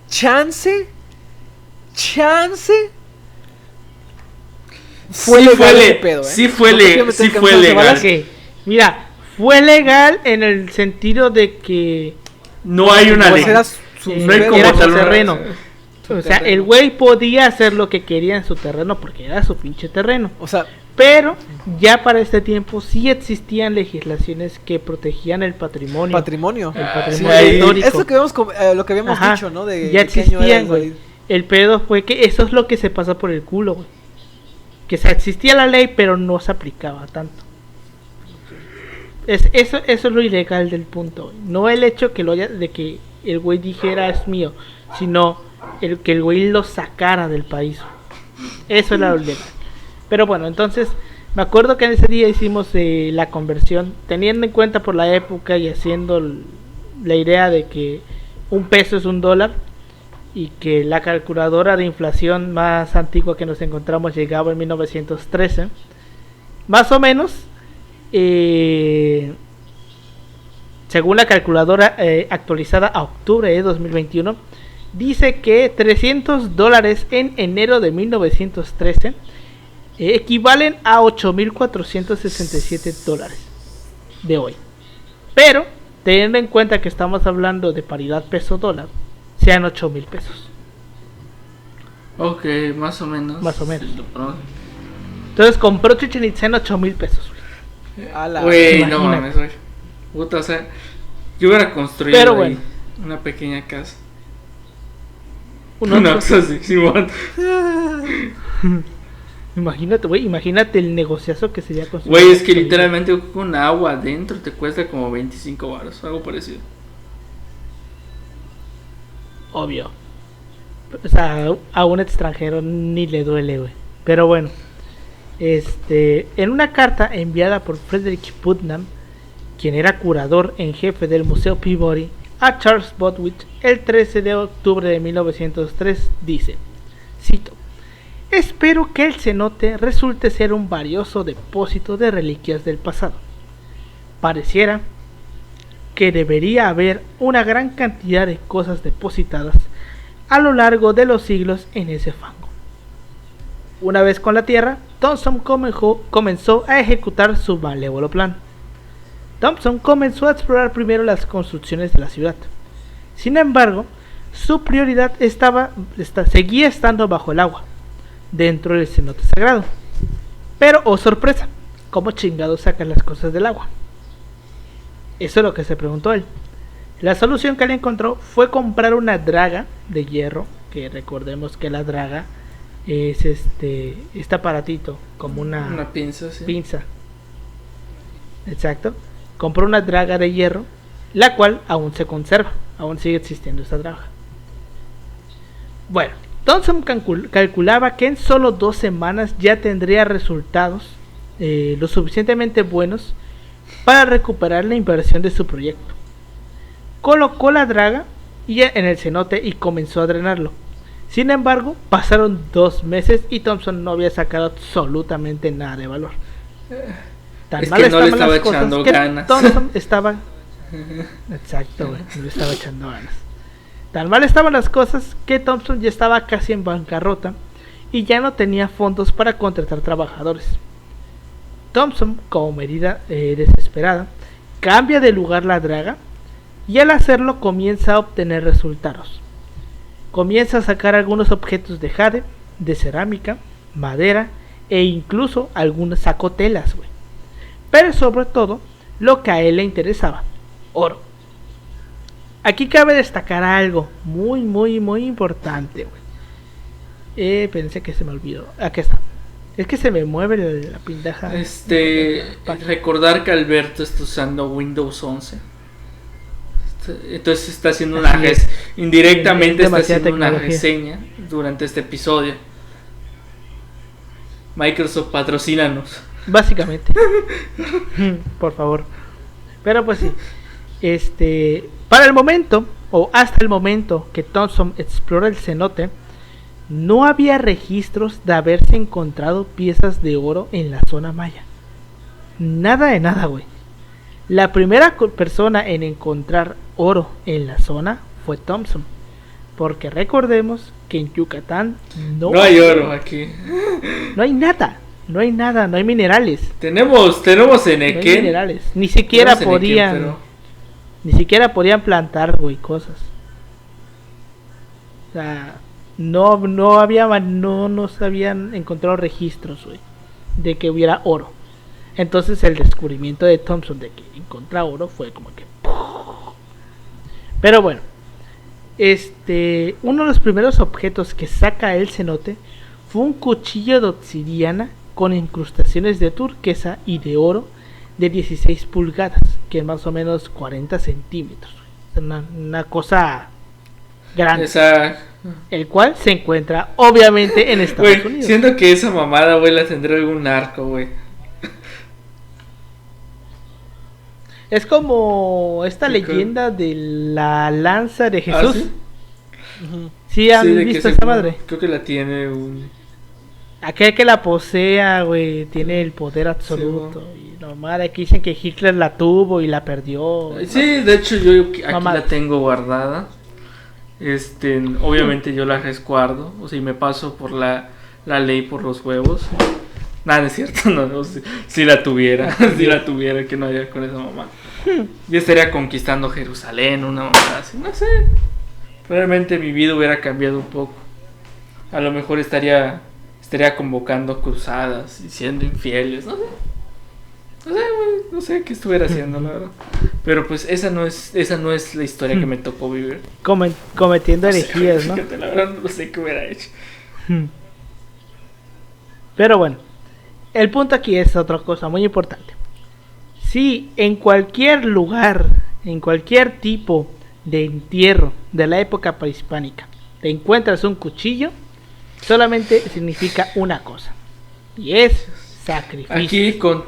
chance fue legal ese pedo, ¿eh? Sí fue legal. Que, mira, fue legal en el sentido de que no hay una ley. Era su terreno. O sea, el güey podía hacer lo que quería en su terreno porque era su pinche terreno. O sea, pero ya para este tiempo sí existían legislaciones que protegían el patrimonio. El patrimonio histórico. Es lo que habíamos dicho, ¿no? Ya existían, güey. El pedo fue que eso es lo que se pasa por el culo, güey. Que existía la ley, pero no se aplicaba tanto. Eso es lo ilegal del punto, güey. No el hecho de que el güey dijera es mío, sino que el güey lo sacara del país. Eso era lo legal. Pero bueno, entonces me acuerdo que en ese día hicimos la conversión, teniendo en cuenta por la época y haciendo la idea de que un peso es un dólar y que la calculadora de inflación más antigua que nos encontramos llegaba en 1913, más o menos, según la calculadora actualizada a octubre de 2021, dice que $300 en enero de 1913 equivalen a $8,467 de hoy. Pero teniendo en cuenta que estamos hablando de paridad peso-dólar, sean 8,000 pesos. Ok, más o menos. Entonces compró Chichén Itzá en 8,000 pesos. Güey, no mames, güey. Puta, o sea, yo hubiera construido una pequeña casa. Una cosa así, Simón. Imagínate, güey, imagínate el negociazo que sería construir. Güey, es que literalmente con agua adentro te cuesta como 25 baros, algo parecido. Obvio. O sea, a un extranjero ni le duele, güey. Pero bueno, en una carta enviada por Frederick Putnam, quien era curador en jefe del Museo Peabody, a Charles Botwich el 13 de octubre de 1903, dice, cito: espero que el cenote resulte ser un valioso depósito de reliquias del pasado. Pareciera que debería haber una gran cantidad de cosas depositadas a lo largo de los siglos en ese fango. Una vez con la tierra, Thompson comenzó a ejecutar su malévolo plan. Thompson comenzó a explorar primero las construcciones de la ciudad. Sin embargo, su prioridad seguía estando bajo el agua, dentro del cenote sagrado. Pero, oh sorpresa, ¿cómo chingados sacan las cosas del agua? Eso es lo que se preguntó él. La solución que él encontró fue comprar una draga de hierro, que recordemos que la draga es este aparatito, como una pinza, sí. Pinza. Exacto. Compró una draga de hierro, la cual aún se conserva, aún sigue existiendo esta draga. Bueno, Thompson calculaba que en solo 2 semanas ya tendría resultados lo suficientemente buenos para recuperar la inversión de su proyecto. Colocó la draga en el cenote y comenzó a drenarlo. Sin embargo, pasaron 2 meses y Thompson no había sacado absolutamente nada de valor. Es que no le estaba echando ganas. Thompson estaba... Exacto, güey, no le estaba echando ganas. Tan mal estaban las cosas que Thompson ya estaba casi en bancarrota y ya no tenía fondos para contratar trabajadores. Thompson, como medida desesperada, cambia de lugar la draga y al hacerlo comienza a obtener resultados. Comienza a sacar algunos objetos de jade, de cerámica, madera e incluso algunas sacotelas, güey. Pero sobre todo, lo que a él le interesaba, oro. Aquí cabe destacar algo muy importante, güey. Pensé que se me olvidó. Aquí está. Es que se me mueve la pintaja. Recordar que Alberto está usando Windows 11. Entonces está haciendo una indirectamente está haciendo una reseña durante este episodio. Microsoft, patrocínanos. Básicamente. Por favor. Pero pues sí. Para el momento, o hasta el momento que Thompson explora el cenote, no había registros de haberse encontrado piezas de oro en la zona maya. Nada de nada, güey. La primera persona en encontrar oro en la zona fue Thompson. Porque recordemos que en Yucatán no hay oro aquí. No hay nada, no hay minerales. Tenemos Enequén. No hay minerales. Ni siquiera podían plantar, güey, cosas. O sea, no se habían encontrado registros, güey, de que hubiera oro. Entonces el descubrimiento de Thompson de que encontró oro fue como que... Pero bueno, uno de los primeros objetos que saca el cenote fue un cuchillo de obsidiana con incrustaciones de turquesa y de oro de 16 pulgadas, que es más o menos 40 centímetros. Una cosa grande. El cual se encuentra obviamente en Estados Unidos. Siento que esa mamada, güey, la tendrá algún arco, güey. Es como esta leyenda de la lanza de Jesús. ¿Sí? ¿Sí han visto esa madre? Creo que la tiene un... Aquel que la posea, güey, tiene el poder absoluto. Sí, y nomás aquí dicen que Hitler la tuvo y la perdió. Sí, de hecho yo aquí la tengo guardada. Obviamente yo la resguardo. O sea, y me paso por la ley por los huevos. Nada, no es cierto, no, si la tuviera, que no haría con esa mamá. Yo estaría conquistando Jerusalén, una mamá así, no sé. Realmente mi vida hubiera cambiado un poco. A lo mejor estaría convocando cruzadas y siendo infieles, no sé qué estuviera haciendo, la verdad. Pero pues esa no es la historia que me tocó vivir. Cometiendo herejías, ¿no? Fíjate, la verdad no sé qué hubiera hecho. Pero bueno, el punto aquí es otra cosa muy importante. Si en cualquier lugar, en cualquier tipo de entierro de la época prehispánica, te encuentras un cuchillo, solamente significa una cosa, y es sacrificio.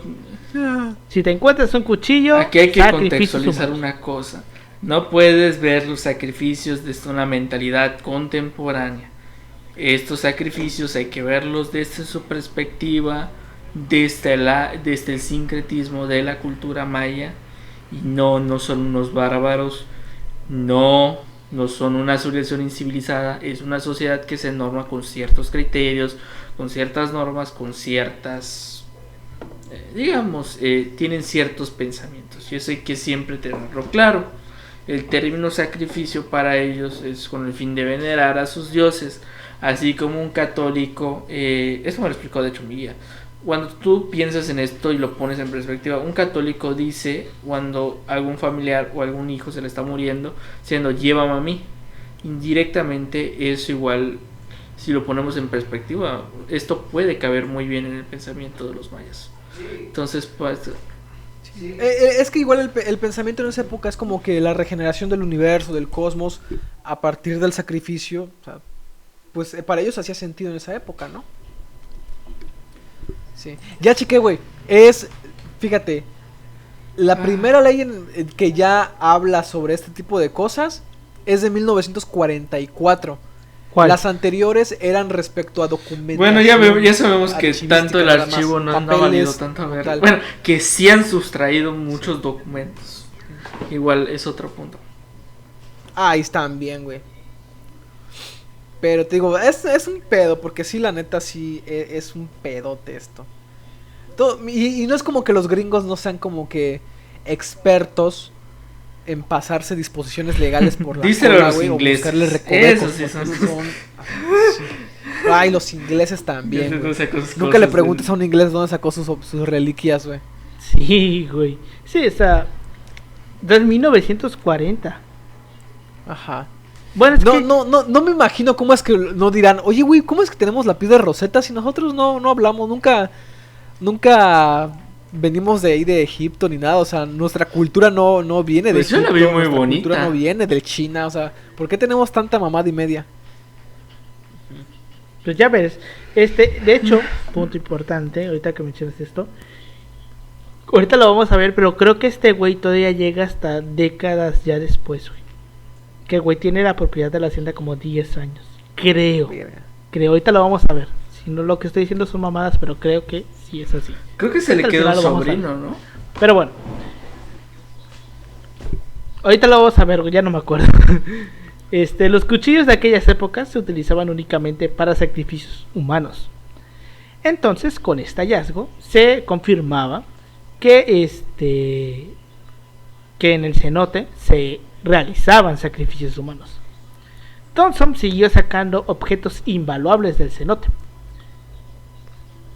Si te encuentras un cuchillo, aquí hay que contextualizar una cosa. No puedes ver los sacrificios desde una mentalidad contemporánea. Estos sacrificios hay que verlos desde su perspectiva, desde el sincretismo de la cultura maya. Y no son unos bárbaros, no son una civilización incivilizada. Es una sociedad que se norma con ciertos criterios, con ciertas normas, con ciertas, tienen ciertos pensamientos. Yo sé que siempre tenerlo claro. El término sacrificio para ellos es con el fin de venerar a sus dioses, así como un católico, eso me lo explicó de hecho mi guía. Cuando tú piensas en esto y lo pones en perspectiva, un católico dice cuando algún familiar o algún hijo se le está muriendo, diciendo llévame a mí. Indirectamente eso igual, si lo ponemos en perspectiva, esto puede caber muy bien en el pensamiento de los mayas. Entonces pues... es que igual el pensamiento en esa época es como que la regeneración del universo, del cosmos, a partir del sacrificio, o sea, pues para ellos hacía sentido en esa época, ¿no? Sí. Ya chequé, güey. Fíjate, la primera ley que ya habla sobre este tipo de cosas es de 1944. ¿Cuál? Las anteriores eran respecto a documentos. Bueno, ya sabemos que tanto el archivo no ha valido tanto a ver. Bueno, que sí han sustraído muchos documentos. Igual es otro punto. Ahí están bien, güey. Pero te digo, es un pedo, porque sí, la neta, sí, es un pedote esto. Y no es como que los gringos no sean como que expertos en pasarse disposiciones legales por la cola, güey, o buscarle recovecos. Eso sí son. Ay, los ingleses también. Nunca le preguntes a un inglés dónde sacó sus reliquias, güey. Sí, güey. Sí, o sea, desde 1940. Ajá. Bueno, es que... no me imagino cómo es que no dirán, oye, güey, ¿cómo es que tenemos la piedra de Rosetta si nosotros no hablamos? Nunca venimos de ahí de Egipto ni nada, o sea, nuestra cultura no viene de Egipto. Yo la vi muy bonita. Nuestra cultura no viene de China, o sea, ¿por qué tenemos tanta mamada y media? Pues ya ves, de hecho, punto importante, ahorita que mencionas esto, ahorita lo vamos a ver, pero creo que este güey todavía llega hasta décadas ya después, güey. Que el güey tiene la propiedad de la hacienda como 10 años. Creo, ahorita lo vamos a ver. Si no, lo que estoy diciendo son mamadas, pero creo que sí es así. Creo que se le quedó un sobrino, ¿no? Pero bueno. Ahorita lo vamos a ver, ya no me acuerdo. Los cuchillos de aquellas épocas se utilizaban únicamente para sacrificios humanos. Entonces, con este hallazgo, se confirmaba que que en el cenote se realizaban sacrificios humanos. Thompson siguió sacando objetos invaluables del cenote.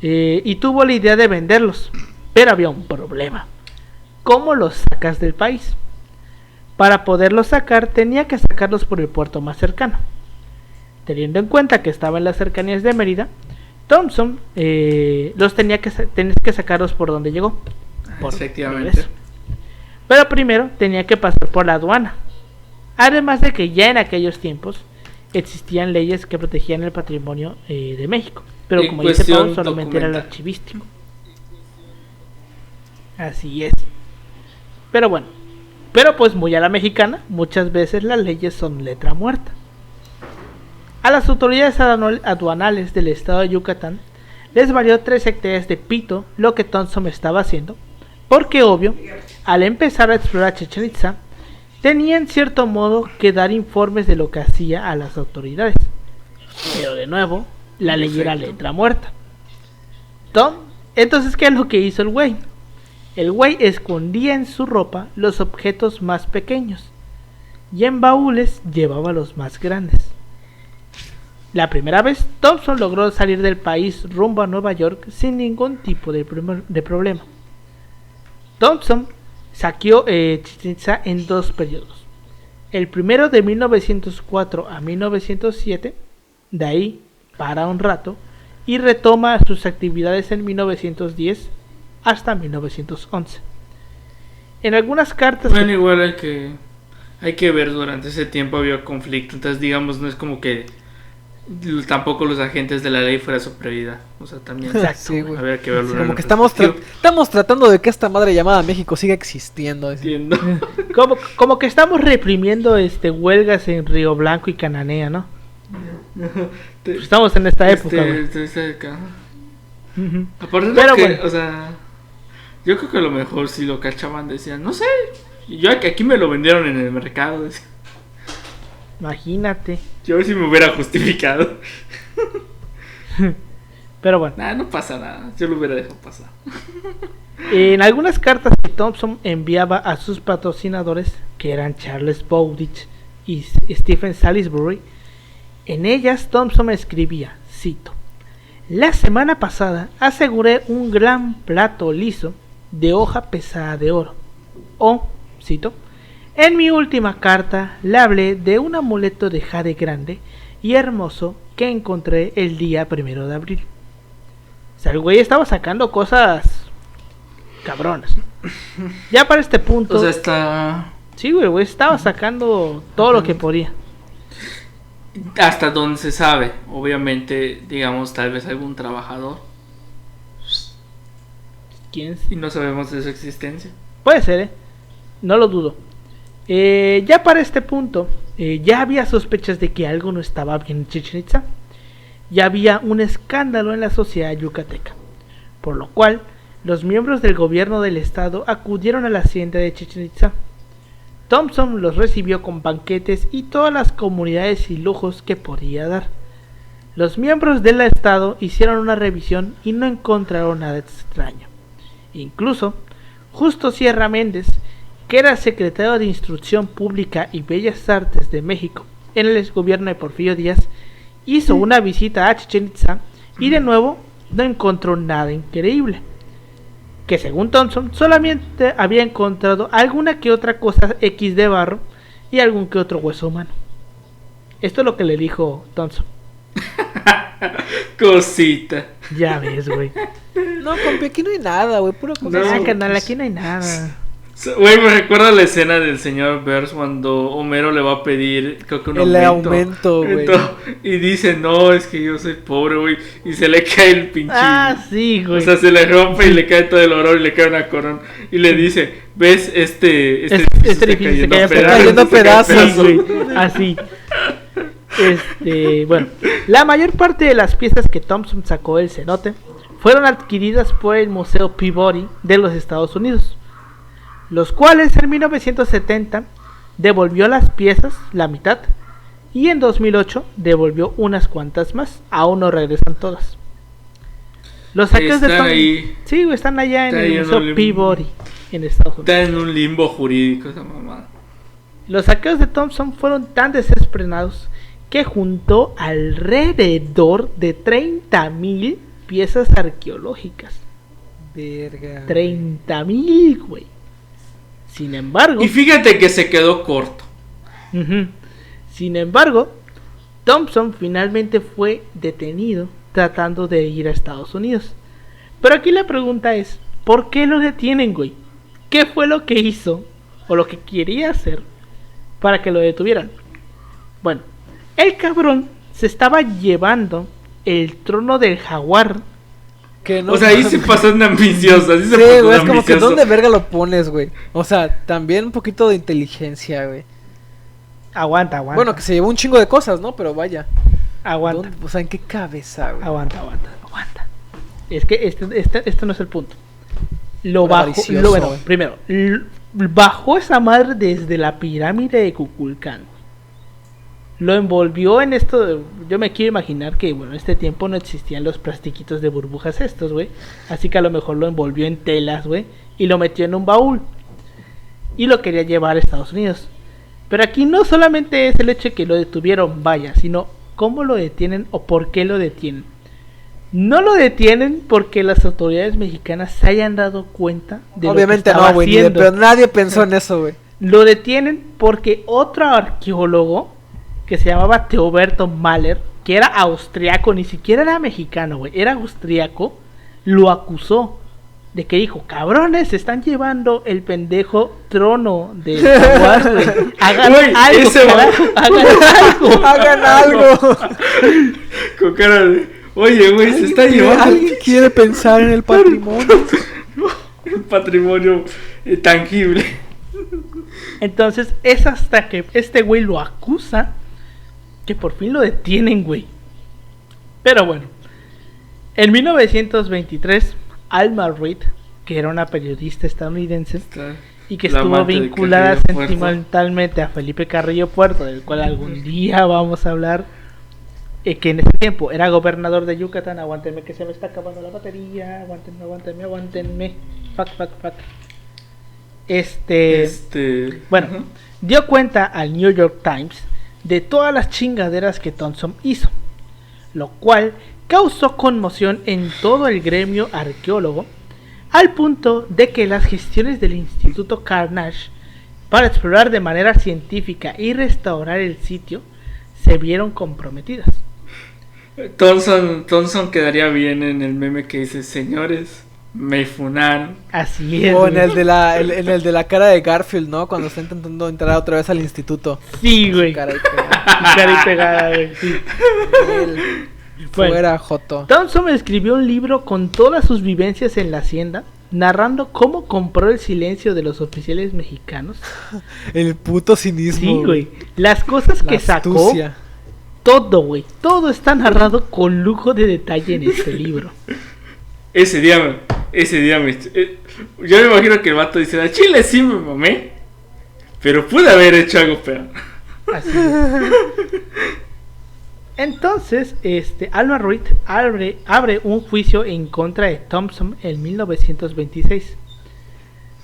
Y tuvo la idea de venderlos, pero había un problema. ¿Cómo los sacas del país? Para poderlos sacar tenía que sacarlos por el puerto más cercano. Teniendo en cuenta que estaba en las cercanías de Mérida, Thompson tenía que sacarlos por donde llegó. Efectivamente. Pero primero tenía que pasar por la aduana. Además de que ya en aquellos tiempos existían leyes que protegían el patrimonio de México. Pero como dice Pau, solamente era el archivístico. Así es. Pero bueno. Pero pues muy a la mexicana, muchas veces las leyes son letra muerta. A las autoridades aduanales del estado de Yucatán les valió 3 hectáreas de pito lo que Thompson estaba haciendo, porque obvio, al empezar a explorar Chichén Itzá, tenía en cierto modo que dar informes de lo que hacía a las autoridades. Pero de nuevo, la ley era letra muerta. Entonces, ¿qué es lo que hizo el güey? El güey escondía en su ropa los objetos más pequeños y en baúles llevaba los más grandes. La primera vez, Thompson logró salir del país rumbo a Nueva York sin ningún tipo de problema. Thompson saqueó Chichén Itzá en 2 periodos. El primero de 1904 a 1907, de ahí para un rato, y retoma sus actividades en 1910 hasta 1911. En algunas cartas... Bueno, igual hay que ver, durante ese tiempo había conflicto, entonces digamos, no es como que tampoco los agentes de la ley fuera su prioridad, o sea, también sí, había que verlo. Como que estamos tratando de que esta madre llamada México siga existiendo. Entiendo. como que estamos reprimiendo huelgas en Río Blanco y Cananea, ¿no? Estamos en esta época. Aparte de que, bueno, o sea, yo creo que a lo mejor si lo cachaban decían, no sé, yo aquí me lo vendieron en el mercado. Decía. Imagínate. Yo sí me hubiera justificado. Pero bueno. No pasa nada, yo lo hubiera dejado pasar. En algunas cartas que Thompson enviaba a sus patrocinadores, que eran Charles Bowditch y Stephen Salisbury, en ellas Thompson escribía, cito: la semana pasada aseguré un gran plato liso de hoja pesada de oro. O, cito, en mi última carta le hablé de un amuleto de jade grande y hermoso que encontré el día 1 de abril. O sea, el güey estaba sacando cosas cabronas. Ya para este punto... O sea, está... Sí, güey, el güey estaba sacando todo lo que podía. Hasta donde se sabe, obviamente, digamos, tal vez algún trabajador. ¿Quién? Y no sabemos de su existencia. Puede ser, no lo dudo. Ya para este punto, ya había sospechas de que algo no estaba bien en Chichén Itzá. Ya había un escándalo en la sociedad yucateca, por lo cual los miembros del gobierno del estado acudieron a la hacienda de Chichén Itzá. Thompson los recibió con banquetes y todas las comunidades y lujos que podía dar. Los miembros del estado hicieron una revisión y no encontraron nada extraño. Incluso, Justo Sierra Méndez, que era secretario de Instrucción Pública y Bellas Artes de México en el gobierno de Porfirio Díaz, hizo una visita a Chichén Itzá y de nuevo no encontró nada increíble. Que según Thompson solamente había encontrado alguna que otra cosa X de barro y algún que otro hueso humano. Esto es lo que le dijo Thompson. Cosita. Ya ves, güey. No, compi, aquí no hay nada, güey, puro cosa. No, carnal, aquí no hay nada. Güey, me recuerda la escena del señor Burns cuando Homero le va a pedir, creo que un aumento, güey. Y dice, no, es que yo soy pobre, güey. Y se le cae el pinche. Ah, sí, güey. O sea, se le rompe y le cae todo el oro y le cae una corona. Y le dice, ¿ves? Este edificio se cayendo pedazos, güey. Así. Bueno, la mayor parte de las piezas que Thompson sacó del cenote fueron adquiridas por el Museo Peabody de los Estados Unidos, los cuales en 1970 devolvió las piezas, la mitad, y en 2008 devolvió unas cuantas más. Aún no regresan todas. Los saqueos de Thompson, sí, están allá en el Museo Peabody en Estados Unidos. Está en un limbo jurídico esa mamada. Los saqueos de Thompson fueron tan desenfrenados que juntó alrededor de 30,000 piezas arqueológicas. Verga. 30,000, güey. Sin embargo... Y fíjate que se quedó corto. Sin embargo, Thompson finalmente fue detenido tratando de ir a Estados Unidos. Pero aquí la pregunta es, ¿por qué lo detienen, güey? ¿Qué fue lo que hizo o lo que quería hacer para que lo detuvieran? Bueno, el cabrón se estaba llevando el trono del jaguar. Que no, o sea, ahí se pasó una ambiciosa. Sí, güey, es como que ¿dónde verga lo pones, güey? O sea, también un poquito de inteligencia, güey. Aguanta. Bueno, que se llevó un chingo de cosas, ¿no? Pero vaya. Aguanta. O sea, ¿en qué cabeza, güey? Aguanta. Es que este no es el punto. Lo bajó, primero, bajó esa madre desde la pirámide de Kukulcán. Lo envolvió en esto. Yo me quiero imaginar que, bueno, en este tiempo no existían los plastiquitos de burbujas estos, güey. Así que a lo mejor lo envolvió en telas, güey. Y lo metió en un baúl. Y lo quería llevar a Estados Unidos. Pero aquí no solamente es el hecho de que lo detuvieron, vaya, sino cómo lo detienen o por qué lo detienen. No lo detienen porque las autoridades mexicanas se hayan dado cuenta de obviamente lo que estaba haciendo. Pero nadie pensó en eso, güey. Lo detienen porque otro arqueólogo que se llamaba Teoberto Mahler, que era austriaco, ni siquiera era mexicano, güey, era austriaco, lo acusó de que dijo, cabrones, se están llevando el pendejo trono de jaguar, güey. Hagan algo, carajo, hagan algo. Con cara de, oye, güey, se está llevando. Alguien quiere pensar en el patrimonio. El patrimonio tangible. Entonces es hasta que este güey lo acusa que por fin lo detienen, güey. Pero bueno, en 1923 Alma Reed, que era una periodista estadounidense y que estuvo vinculada sentimentalmente a Felipe Carrillo Puerto, del cual algún día vamos a hablar, que en ese tiempo era gobernador de Yucatán. Aguántenme que se me está acabando la batería. Aguántenme. Fuck. Bueno, dio cuenta al New York Times de todas las chingaderas que Thompson hizo, lo cual causó conmoción en todo el gremio arqueólogo, al punto de que las gestiones del Instituto Carnegie para explorar de manera científica y restaurar el sitio se vieron comprometidas. Thompson quedaría bien en el meme que dice, señores, me funaron. Así es. O en el de la cara de Garfield, ¿no? Cuando está intentando entrar otra vez al instituto. Sí, güey. Cara y pegada, güey. Sí. Fuera, Joto. Thompson escribió un libro con todas sus vivencias en la hacienda, narrando cómo compró el silencio de los oficiales mexicanos. El puto cinismo. Sí, güey. Las cosas que sacó. Astucia. Todo, güey. Todo está narrado con lujo de detalle en este libro. Ese día yo me imagino que el vato dice, a Chile sí me mamé, pero pude haber hecho algo peor. Así es. Entonces, Alma Reed abre un juicio en contra de Thompson en 1926.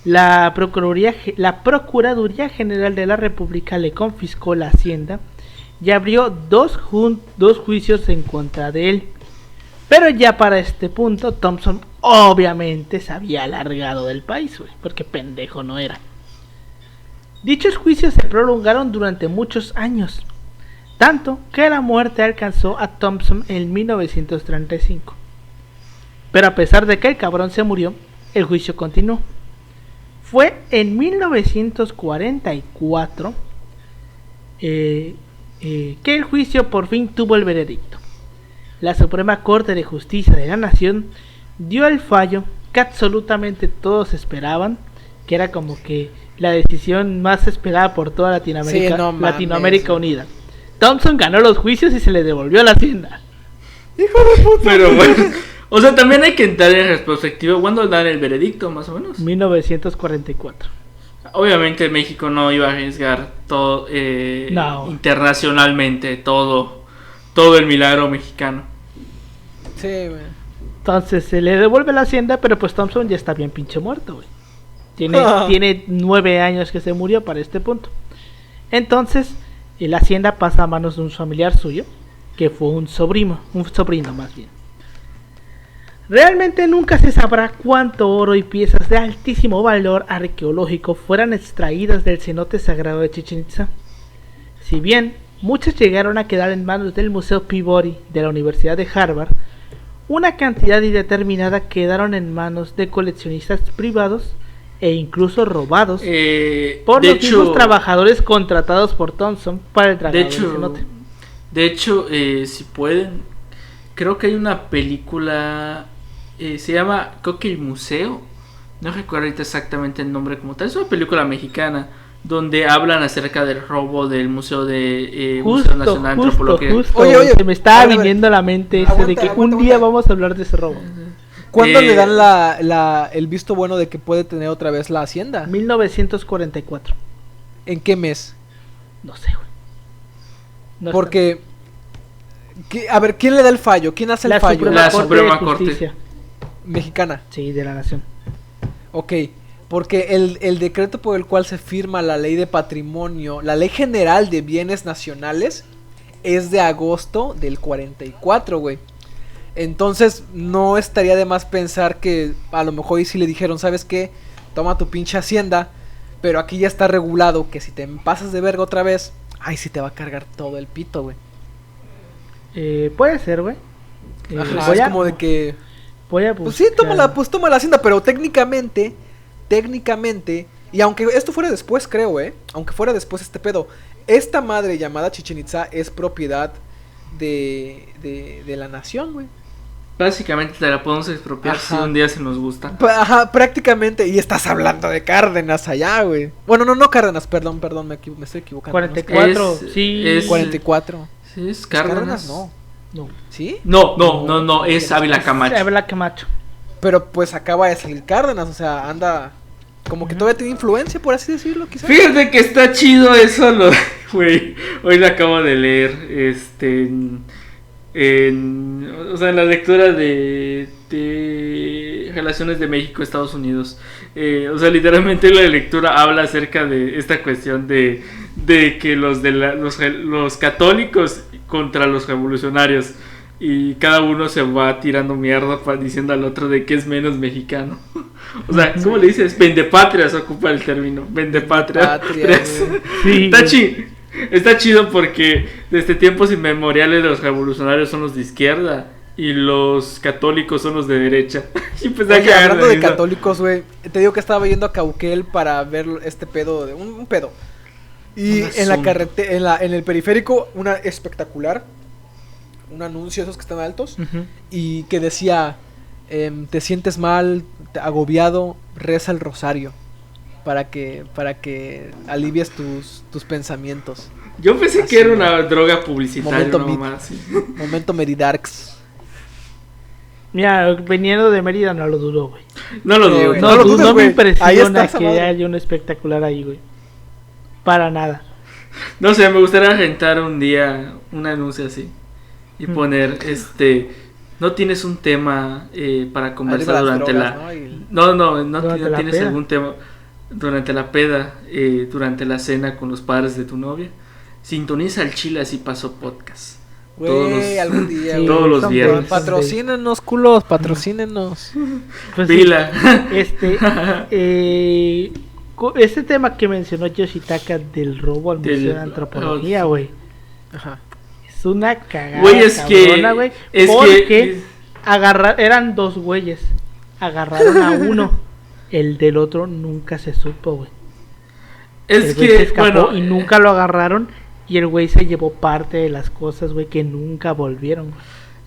La Procuraduría General de la República le confiscó la hacienda y abrió dos juicios en contra de él. Pero ya para este punto Thompson obviamente se había largado del país, güey, porque pendejo no era. Dichos juicios se prolongaron durante muchos años, tanto que la muerte alcanzó a Thompson en 1935. Pero a pesar de que el cabrón se murió, el juicio continuó. Fue en 1944 que el juicio por fin tuvo el veredicto. La Suprema Corte de Justicia de la Nación dio el fallo que absolutamente todos esperaban, que era como que la decisión más esperada por toda Latinoamérica, sí, no mames, Latinoamérica unida. Thompson ganó los juicios y se le devolvió la hacienda. Hijo de puta. Pero bueno, o sea, también hay que entrar en retrospectiva. ¿Cuándo dan el veredicto, más o menos? 1944. Obviamente México no iba a arriesgar todo internacionalmente todo el milagro mexicano. Sí, güey. Entonces se le devuelve la hacienda, pero pues Thompson ya está bien pinche muerto, güey. Tiene 9 años que se murió para este punto. Entonces la hacienda pasa a manos de un familiar suyo, que fue un sobrino más bien. Realmente nunca se sabrá cuánto oro y piezas de altísimo valor arqueológico fueran extraídas del cenote sagrado de Chichén Itzá. Si bien muchas llegaron a quedar en manos del Museo Peabody de la Universidad de Harvard, una cantidad indeterminada quedaron en manos de coleccionistas privados e incluso robados por los mismos trabajadores contratados por Thompson para el traslado del cenote. De hecho, si pueden, creo que hay una película, se llama creo que El Museo, no recuerdo ahorita exactamente el nombre como tal, es una película mexicana donde hablan acerca del robo del Museo de Museo Nacional de Antropología. Oye, se me estaba viniendo a la mente ese de que un día vamos a hablar de ese robo. ¿Cuándo le dan el visto bueno de que puede tener otra vez la hacienda? 1944. ¿En qué mes? No sé, güey. No porque a ver, ¿quién le da el fallo? ¿Quién hace el fallo? La Suprema Corte mexicana. Sí, de la nación. Ok, porque el decreto por el cual se firma la ley de patrimonio, la ley general de bienes nacionales, es de agosto del 44, güey. Entonces no estaría de más pensar que a lo mejor y si le dijeron, ¿sabes qué? Toma tu pinche hacienda, pero aquí ya está regulado que si te pasas de verga otra vez, ay, sí te va a cargar todo el pito, güey. Puede ser, güey. Es como de que... Voy a pues sí, toma la hacienda, pero técnicamente, y aunque esto fuera después, creo, aunque fuera después este pedo, esta madre llamada Chichén Itzá es propiedad de la nación, güey. Básicamente te la podemos expropiar si un día se nos gusta. Ajá, prácticamente. Y estás hablando de Cárdenas allá, güey. Bueno, no Cárdenas, perdón, me estoy equivocando. 44, sí. Es 44. Sí, es Cárdenas. No. ¿Sí? No, es Ávila Camacho. Ávila Camacho. Pero pues acaba de salir Cárdenas, o sea, anda... Como que todavía tiene influencia, por así decirlo, quizás. Fíjate que está chido eso, güey. Hoy lo acabo de leer, o sea, en la lectura de Relaciones de México-Estados Unidos. O sea, literalmente la lectura habla acerca de esta cuestión de que los católicos contra los revolucionarios. Y cada uno se va tirando mierda diciendo al otro de que es menos mexicano. O sea, ¿cómo le dices? Vendepatrias ocupa el término. Vendepatrias. Sí, está chido porque desde tiempos inmemoriales los revolucionarios son los de izquierda y los católicos son los de derecha. Y pues oye, hablando de católicos, güey, te digo que estaba yendo a Cauquel para ver este pedo, un pedo. Y en la carretera, en el periférico, una espectacular, un anuncio esos que están altos, y que decía, te sientes mal, agobiado, reza el rosario para que alivies tus pensamientos. Yo pensé que era una droga publicitaria. Momento Meridarks. Mira, veniendo de Mérida no lo dudó, güey. No lo dudo. No me impresiona que haya un espectacular ahí, güey. Para nada. No sé, me gustaría rentar un día un anuncio así y poner no tienes un tema para conversar durante drogas, no tienes algún tema durante la peda, durante la cena con los padres de tu novia. sintoniza el Chile Así Pasó podcast. Güey, algún día, sí, todos los viernes. Patrocínenos, culos, patrocínenos. Pues Pila. Este tema que mencionó Yoshitaka del robo al Museo de Antropología, güey. Ajá. Es una cagada. Güey, es cabrona, güey. Porque que eran dos güeyes. Agarraron a uno. El del otro nunca se supo, güey. Es que se escapó y nunca lo agarraron. Y el güey se llevó parte de las cosas, güey, que nunca volvieron.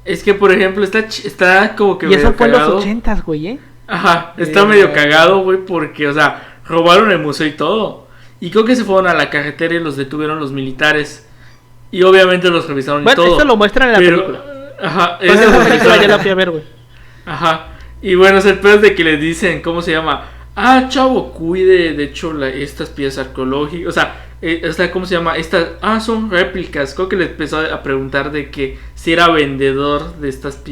Es que, por ejemplo, está como que y eso fue en los 80s, güey, Ajá, está medio cagado, güey, porque, o sea, robaron el museo y todo. Y creo que se fueron a la carretera y los detuvieron los militares. Y obviamente los revisaron y todo. Bueno, eso lo muestran en la película. Ajá, esa película ya la fui a ver, güey. Ajá, y bueno, es el peor de que le dicen, ¿cómo se llama? Ah, chavo, cuide, de hecho, estas piezas arqueológicas, o sea, ¿cómo se llama? Son réplicas. Creo que le empezó a preguntar de que si era vendedor de estas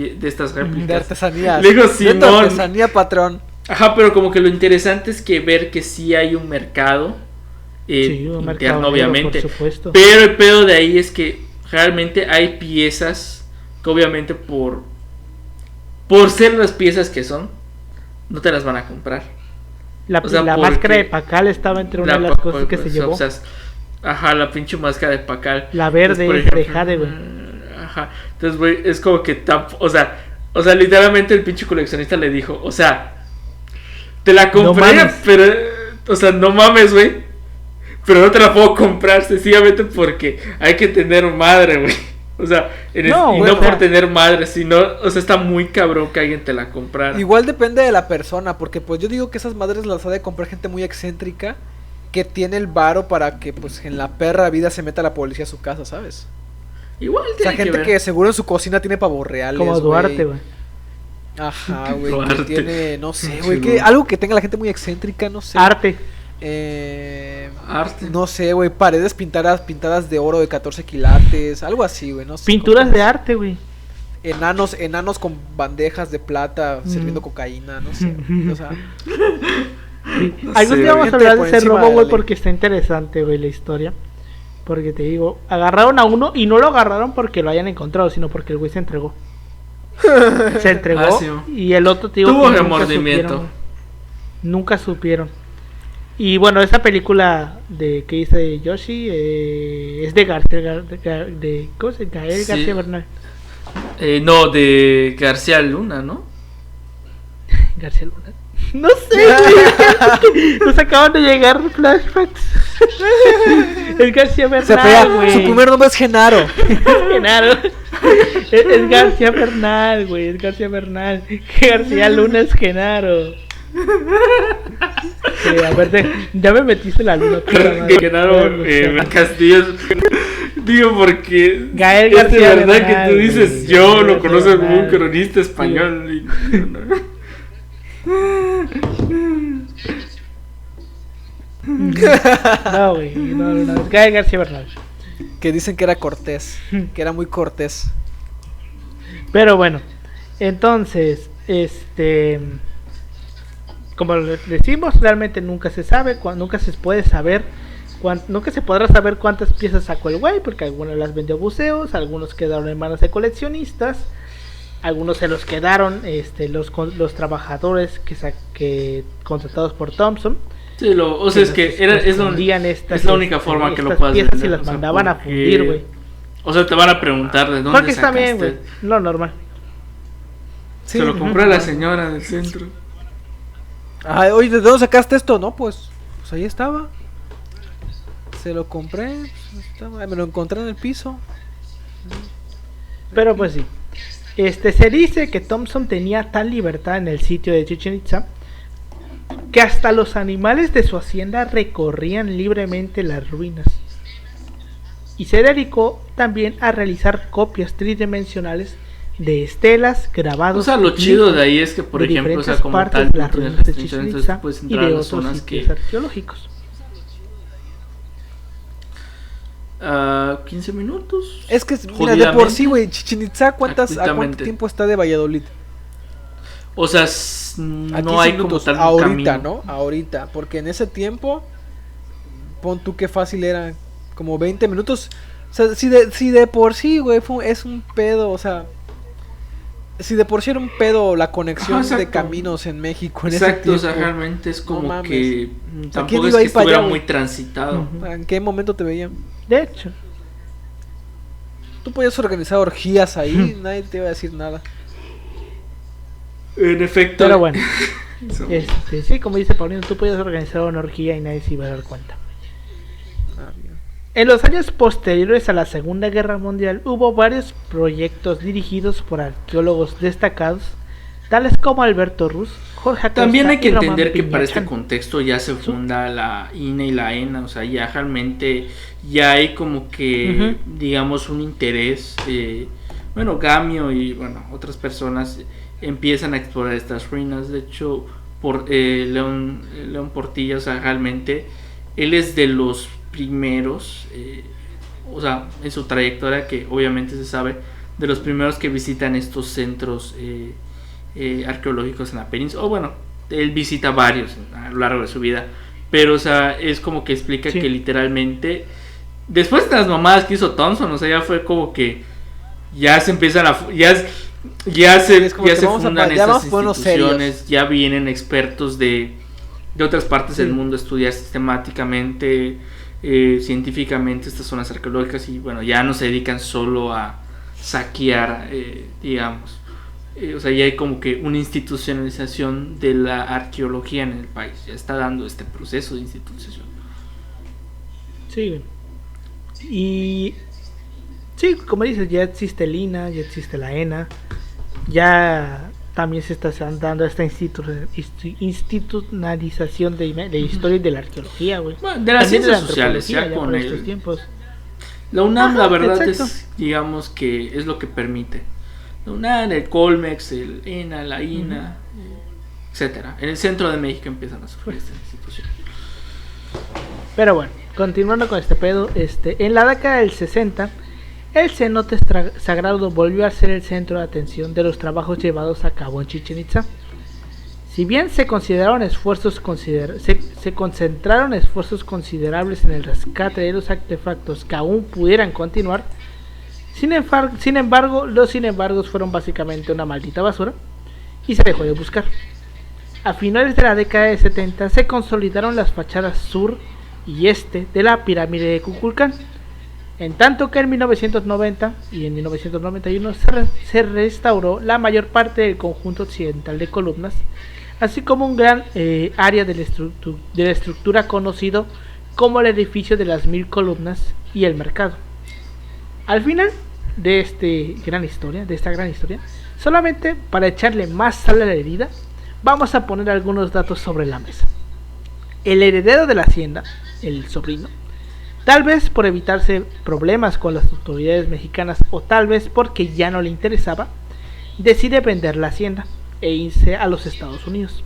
réplicas. De artesanía. Le digo, Simón. De artesanía, patrón. Ajá, pero como que lo interesante es que ver que sí hay un mercado interno, obviamente. Por supuesto. Pero el pedo de ahí es que realmente hay piezas que obviamente por ser las piezas que son, no te las van a comprar. La máscara de Pacal estaba entre una de las cosas que se llevó. O sea, ajá, la pinche máscara de Pacal. La verde, entonces, de Jade, güey. Ajá. Entonces, güey, es como que o sea, literalmente el pinche coleccionista le dijo, o sea, te la compré, no pero, o sea, no mames, güey. Pero no te la puedo comprar sencillamente porque hay que tener madre, güey. O sea, no por tener madre, sino, o sea, está muy cabrón que alguien te la comprara. Igual depende de la persona, porque pues yo digo que esas madres las ha de comprar gente muy excéntrica que tiene el varo para que pues en la perra vida se meta la policía a su casa, ¿sabes? Igual tiene, o sea, gente que seguro en su cocina tiene pavos reales. Como Duarte, güey. Ajá, güey, que tiene, no sé, güey, que algo que tenga la gente muy excéntrica, no sé. Arte. No sé, güey, paredes pintadas de oro de 14 quilates, algo así, güey, no sé. Pinturas de arte, güey. Enanos con bandejas de plata sirviendo cocaína, no sé. O sea, algún día vamos a hablar de ese robo, güey, porque está interesante, güey, la historia. Porque te digo, agarraron a uno y no lo agarraron porque lo hayan encontrado, sino porque el güey se entregó. Se entregó y el otro, te digo, tuvo remordimiento. Nunca supieron. Y bueno, esa película que dice Yoshi es de García, ¿cómo se llama? García Bernal. No, de García Luna, ¿no? García Luna. No sé, nos acaban de llegar flashbacks. Es García Bernal, güey. Su primer nombre es Genaro. Genaro. Es García Bernal, güey. Es García Bernal. García Luna es Genaro. A ver, ya me metiste la luna. Genaro Castillo. Digo, porque Gael García es de verdad Bernal, que tú dices, yo lo conozco como un cronista español. No, güey, no, es Gael García Bernal. Que dicen que era cortés, que era muy cortés. Pero bueno, entonces, como decimos, realmente nunca se sabe, nunca se puede saber, nunca se podrá saber cuántas piezas sacó el güey, porque algunas las vendió a buceos, algunos quedaron en manos de coleccionistas, algunos se los quedaron los trabajadores que contratados por Thompson. Sí, o sea, es que es la única forma que lo puedas vender. Piezas y las mandaban a fundir, güey. O sea, te van a preguntar de dónde porque está bien, güey, lo normal. Se lo compró la señora del centro. Ay, oye, ¿de dónde sacaste esto? No, pues ahí estaba. Se lo compré, me lo encontré en el piso. Pero pues sí. Se dice que Thompson tenía tal libertad en el sitio de Chichén Itzá que hasta los animales de su hacienda recorrían libremente las ruinas. Y se dedicó también a realizar copias tridimensionales de estelas, grabados. O sea, lo chido de ahí es que, por ejemplo, o sea, como tal, las ruinas de Chichén Itzá y de otros sitios arqueológicos. 15 minutos. Es que, mira, de por sí, güey, Chichén Itzá, ¿a cuánto tiempo está de Valladolid? O sea, no hay como tal un ahorita, camino. ¿no? Ahorita, porque en ese tiempo, pon tú qué fácil era, como 20 minutos. O sea, si de por sí, güey, es un pedo, o sea, si de por sí era un pedo la conexión de caminos en México en ese tiempo. O sea, realmente es como que tampoco es que estuviera muy transitado. ¿En qué momento te veían? De hecho. Tú podías organizar orgías ahí, nadie te iba a decir nada. En efecto. Pero bueno. Sí, como dice Paulino, tú podías organizar una orgía y nadie se iba a dar cuenta. En los años posteriores a la Segunda Guerra Mundial hubo varios proyectos dirigidos por arqueólogos destacados, tales como Alberto Ruz, Jorge Acosta. También hay que y entender Román que para Piñachán. este contexto ya se funda la INE y la ENA, o sea, ya realmente ya hay como que, digamos, un interés, bueno, Gamio y, bueno, otras personas empiezan a explorar estas ruinas. De hecho, por León Portilla, o sea, realmente él es de los primeros, o sea, en su trayectoria, que obviamente se sabe, de los primeros que visitan estos centros arqueológicos en la península. O bueno, él visita varios a lo largo de su vida, pero o sea, es como que explica que literalmente después de las mamadas que hizo Thompson, o sea, ya fue como que ya se empiezan a ya se fundan estas instituciones, ya vienen expertos de otras partes del mundo a estudiar sistemáticamente, científicamente estas zonas arqueológicas, y bueno, ya no se dedican solo a saquear, digamos. O sea, ya hay como que una institucionalización de la arqueología en el país, ya está dando este proceso de institucionalización. Sí, y sí, como dices, ya existe el INA, ya existe la ENA, ya también se está dando esta institucionalización de historia y de la arqueología, güey. Bueno, de las ciencias sociales, ya con estos tiempos. La UNAM, la verdad, es, digamos que es lo que permite. La UNAM, el Colmex, el ENA, la INA, etcétera. En el centro de México empiezan a sufrir esta institución. Pero bueno, continuando con este pedo, en la década del 60, el cenote sagrado volvió a ser el centro de atención de los trabajos llevados a cabo en Chichén Itzá. Si bien se concentraron esfuerzos considerables en el rescate de los artefactos que aún pudieran continuar, sin embargo, los embargos fueron básicamente una maldita basura y se dejó de buscar. A finales de la década de 70 se consolidaron las fachadas sur y este de la pirámide de Kukulcán, en tanto que en 1990 y en 1991 se restauró la mayor parte del conjunto occidental de columnas, así como un gran área de la estructura conocido como el edificio de las 1000 columnas y el mercado. Al final de esta gran historia, solamente para echarle más sal a la herida, vamos a poner algunos datos sobre la mesa. El heredero de la hacienda, el sobrino, tal vez por evitarse problemas con las autoridades mexicanas o tal vez porque ya no le interesaba, decide vender la hacienda e irse a los Estados Unidos.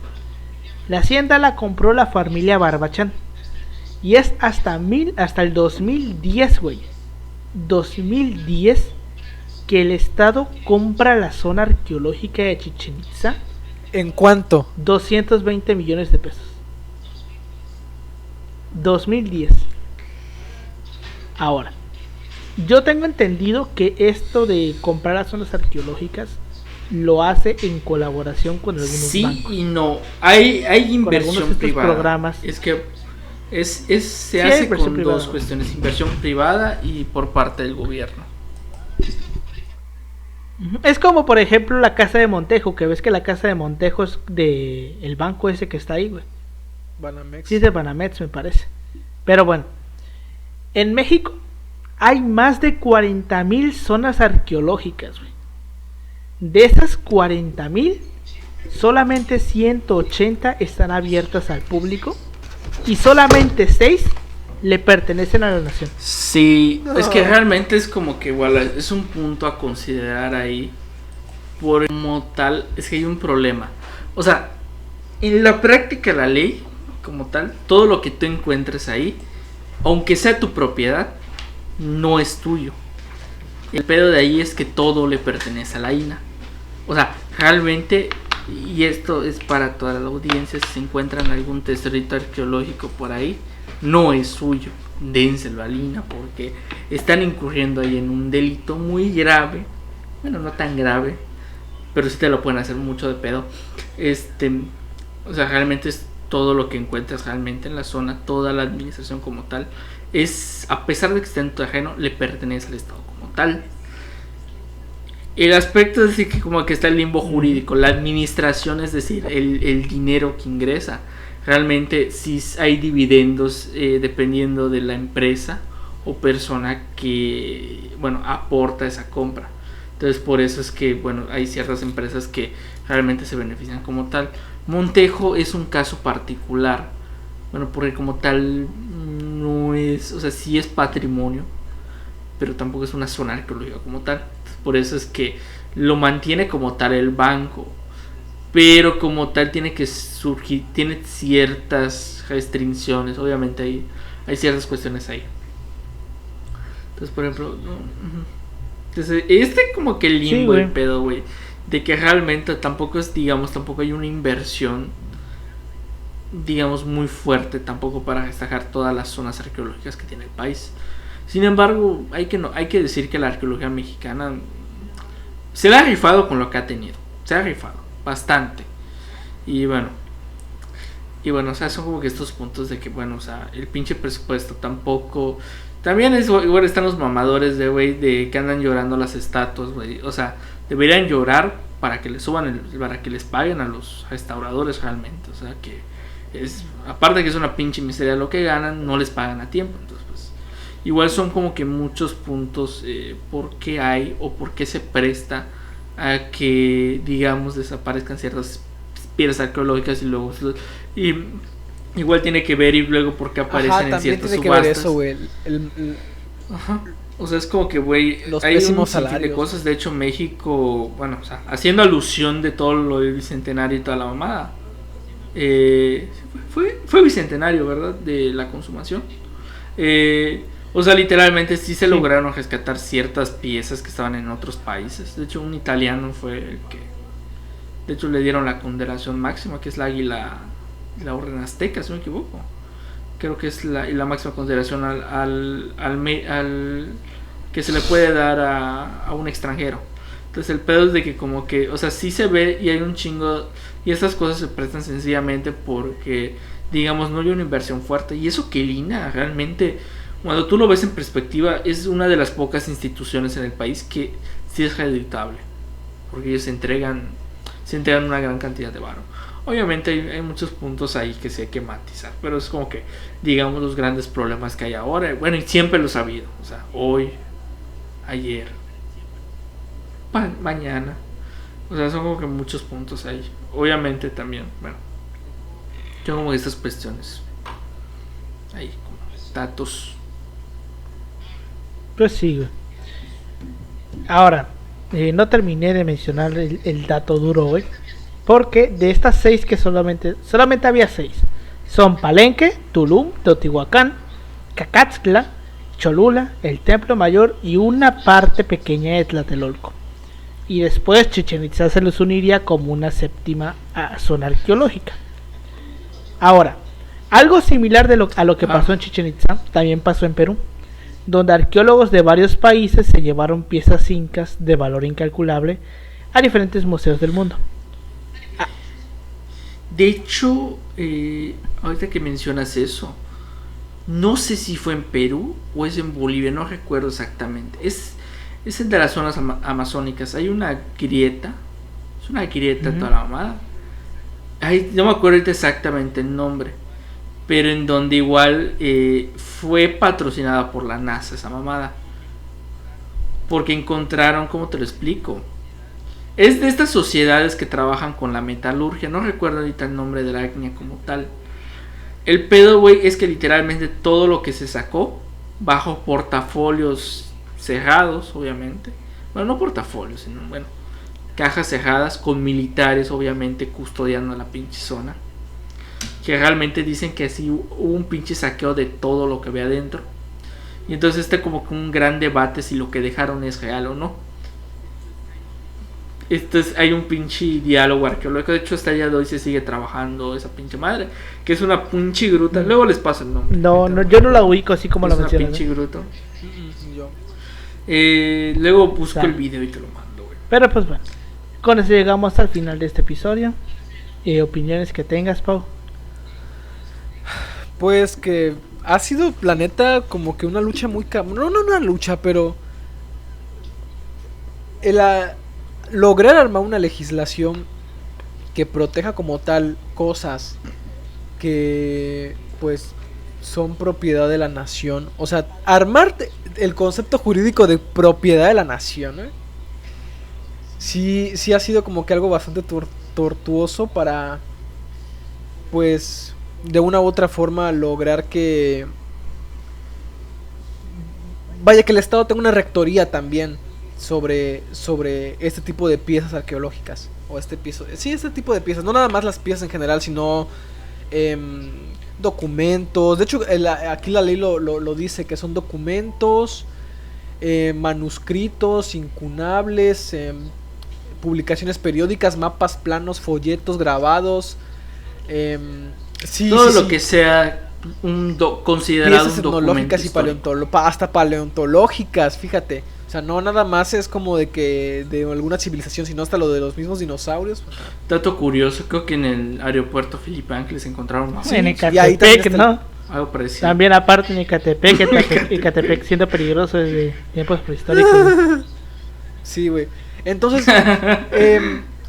La hacienda la compró la familia Barbachán y es hasta el 2010, güey, 2010, que el Estado compra la zona arqueológica de Chichén Itzá. ¿En cuánto? 220 millones de pesos. 2010. Ahora, yo tengo entendido que esto de comprar las zonas arqueológicas lo hace en colaboración con algunos bancos. Sí y no. Hay inversión privada. Programas. Es que se hace con dos cuestiones: inversión privada y por parte del gobierno. Es como, por ejemplo, la casa de Montejo, que ves que la casa de Montejo es de el banco ese que está ahí, güey. Banamex. Sí, es de Banamex, me parece. Pero bueno, en México hay más de 40,000 zonas arqueológicas, güey. De esas 40,000, solamente 180 están abiertas al público y solamente 6 le pertenecen a la nación. Sí, no. Es que realmente es como que igual es un punto a considerar ahí. Por como tal, es que hay un problema. O sea, en la práctica la ley, como tal, todo lo que tú encuentres ahí, aunque sea tu propiedad, no es tuyo. El pedo de ahí es que todo le pertenece a la INA. O sea, realmente, y esto es para toda la audiencia, si se encuentran algún tesorito arqueológico por ahí, no es suyo, dénselo a Lina porque están incurriendo ahí en un delito muy grave, bueno, no tan grave, pero sí te lo pueden hacer mucho de pedo. O sea, realmente es todo lo que encuentras realmente en la zona, toda la administración como tal, es, a pesar de que esté en tu terreno, le pertenece al Estado como tal. El aspecto es decir que como que está el limbo jurídico, la administración, es decir, el dinero que ingresa. Realmente si hay dividendos dependiendo de la empresa o persona que, bueno, aporta esa compra. Entonces por eso es que, bueno, hay ciertas empresas que realmente se benefician como tal. Montejo es un caso particular, bueno, porque como tal no es, o sea, sí es patrimonio, pero tampoco es una zona arqueológica como tal. Entonces, por eso es que lo mantiene como tal el banco, pero como tal tiene que surgir, tiene ciertas restricciones, obviamente hay ciertas cuestiones ahí. Entonces, por ejemplo, entonces, como que limbo el pedo, güey, de que realmente tampoco es, digamos, tampoco hay una inversión, digamos, muy fuerte tampoco para destacar todas las zonas arqueológicas que tiene el país. Sin embargo, hay que decir que la arqueología mexicana se la ha rifado con lo que ha tenido, se ha rifado bastante. Y bueno, o sea, son como que estos puntos de que, bueno, o sea, el pinche presupuesto tampoco. También es, igual están los mamadores de, güey, de que andan llorando las estatuas, güey. O sea, deberían llorar para que les suban, para que les paguen a los restauradores realmente. O sea, que es, aparte de que es una pinche miseria lo que ganan, no les pagan a tiempo. Entonces, pues, igual son como que muchos puntos por qué hay o por qué se presta a que, digamos, desaparezcan ciertas piedras arqueológicas y luego igual tiene que ver y luego porque aparecen en ciertas subastas. Tiene que ver eso, güey. Ajá. O sea, es como que, güey, hay un sinfín de cosas. De hecho, México, bueno, o sea, haciendo alusión de todo lo del bicentenario y toda la mamada. Fue bicentenario, ¿verdad? De la consumación. O sea, literalmente sí se lograron rescatar ciertas piezas que estaban en otros países. De hecho, un italiano fue el que, de hecho, le dieron la condecoración máxima, que es la águila de la Orden Azteca, si no me equivoco. Creo que es la máxima consideración al que se le puede dar a un extranjero. Entonces el pedo es de que como que, o sea, sí se ve y hay un chingo, y estas cosas se prestan sencillamente porque, digamos, no hay una inversión fuerte. Y eso que Lina realmente, cuando tú lo ves en perspectiva, es una de las pocas instituciones en el país que sí es reditable, porque ellos se entregan una gran cantidad de varo. Obviamente hay muchos puntos ahí que sí hay que matizar, pero es como que, digamos, los grandes problemas que hay ahora, bueno, y siempre los ha habido, o sea, hoy, ayer, mañana, o sea, son como que muchos puntos ahí. Obviamente también, bueno, yo como estas cuestiones ahí, como datos. Pues sí. Ahora, no terminé de mencionar el dato duro hoy, porque de estas 6 que solamente había 6, son Palenque, Tulum, Teotihuacán, Cacaxtla, Cholula, el Templo Mayor y una parte pequeña de Tlatelolco. Y después Chichén Itzá se les uniría como una séptima zona arqueológica. Ahora, algo similar a lo que pasó en Chichén Itzá también pasó en Perú, donde arqueólogos de varios países se llevaron piezas incas de valor incalculable a diferentes museos del mundo. De hecho, ahorita que mencionas eso, no sé si fue en Perú o es en Bolivia, no recuerdo exactamente. Es de las zonas amazónicas. Hay una grieta, es una grieta toda la mamada. No me acuerdo ahorita exactamente el nombre, pero en donde igual fue patrocinada por la NASA esa mamada, porque encontraron, ¿cómo te lo explico? Es de estas sociedades que trabajan con la metalurgia. No recuerdo ahorita el nombre de la etnia como tal. El pedo, güey, es que literalmente todo lo que se sacó bajo portafolios cerrados, obviamente. Bueno, no portafolios, sino, bueno, cajas cerradas con militares, obviamente, custodiando la pinche zona. Que realmente dicen que así hubo un pinche saqueo de todo lo que había adentro. Y entonces como que un gran debate si lo que dejaron es real o no. hay un pinche diálogo arqueológico. De hecho, hasta el día de hoy se sigue trabajando esa pinche madre, que es una pinche gruta. Luego les paso el nombre. No, yo no la ubico así como la mencionas. Es una pinche gruta. Luego busco el video y te lo mando, güey. Pero pues bueno, con eso llegamos hasta el final de este episodio. Opiniones que tengas, Pau. Pues que ha sido, la neta, como que una lucha muy... No una lucha, pero... lograr armar una legislación que proteja como tal cosas que pues son propiedad de la nación. O sea, armar el concepto jurídico de propiedad de la nación, sí ha sido como que algo bastante tortuoso para pues de una u otra forma lograr que vaya que el Estado tenga una rectoría también sobre este tipo de piezas arqueológicas o este tipo de piezas, no nada más las piezas en general, sino documentos. De hecho, aquí la ley lo dice, que son documentos, manuscritos incunables, publicaciones periódicas, mapas, planos, folletos, grabados, todo lo que sea considerado piezas etnológicas y hasta paleontológicas, fíjate. O sea, no nada más es como de que de alguna civilización, sino hasta lo de los mismos dinosaurios. Dato curioso, creo que en el aeropuerto Felipe Ángeles encontraron más. En Ecatepec, ¿no? Algo parecido. También aparte en Ecatepec siendo peligroso desde tiempos prehistóricos. Sí, güey. Entonces,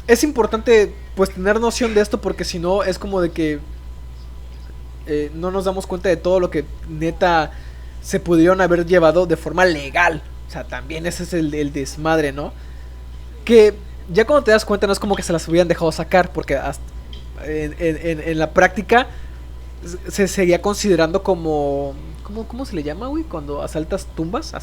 es importante pues tener noción de esto, porque si no es como de que no nos damos cuenta de todo lo que neta se pudieron haber llevado de forma legal. O sea, también ese es el desmadre, ¿no? Que ya cuando te das cuenta no es como que se las hubieran dejado sacar, porque hasta en la práctica se seguía considerando como... ¿Cómo se le llama, güey? Cuando asaltas tumbas.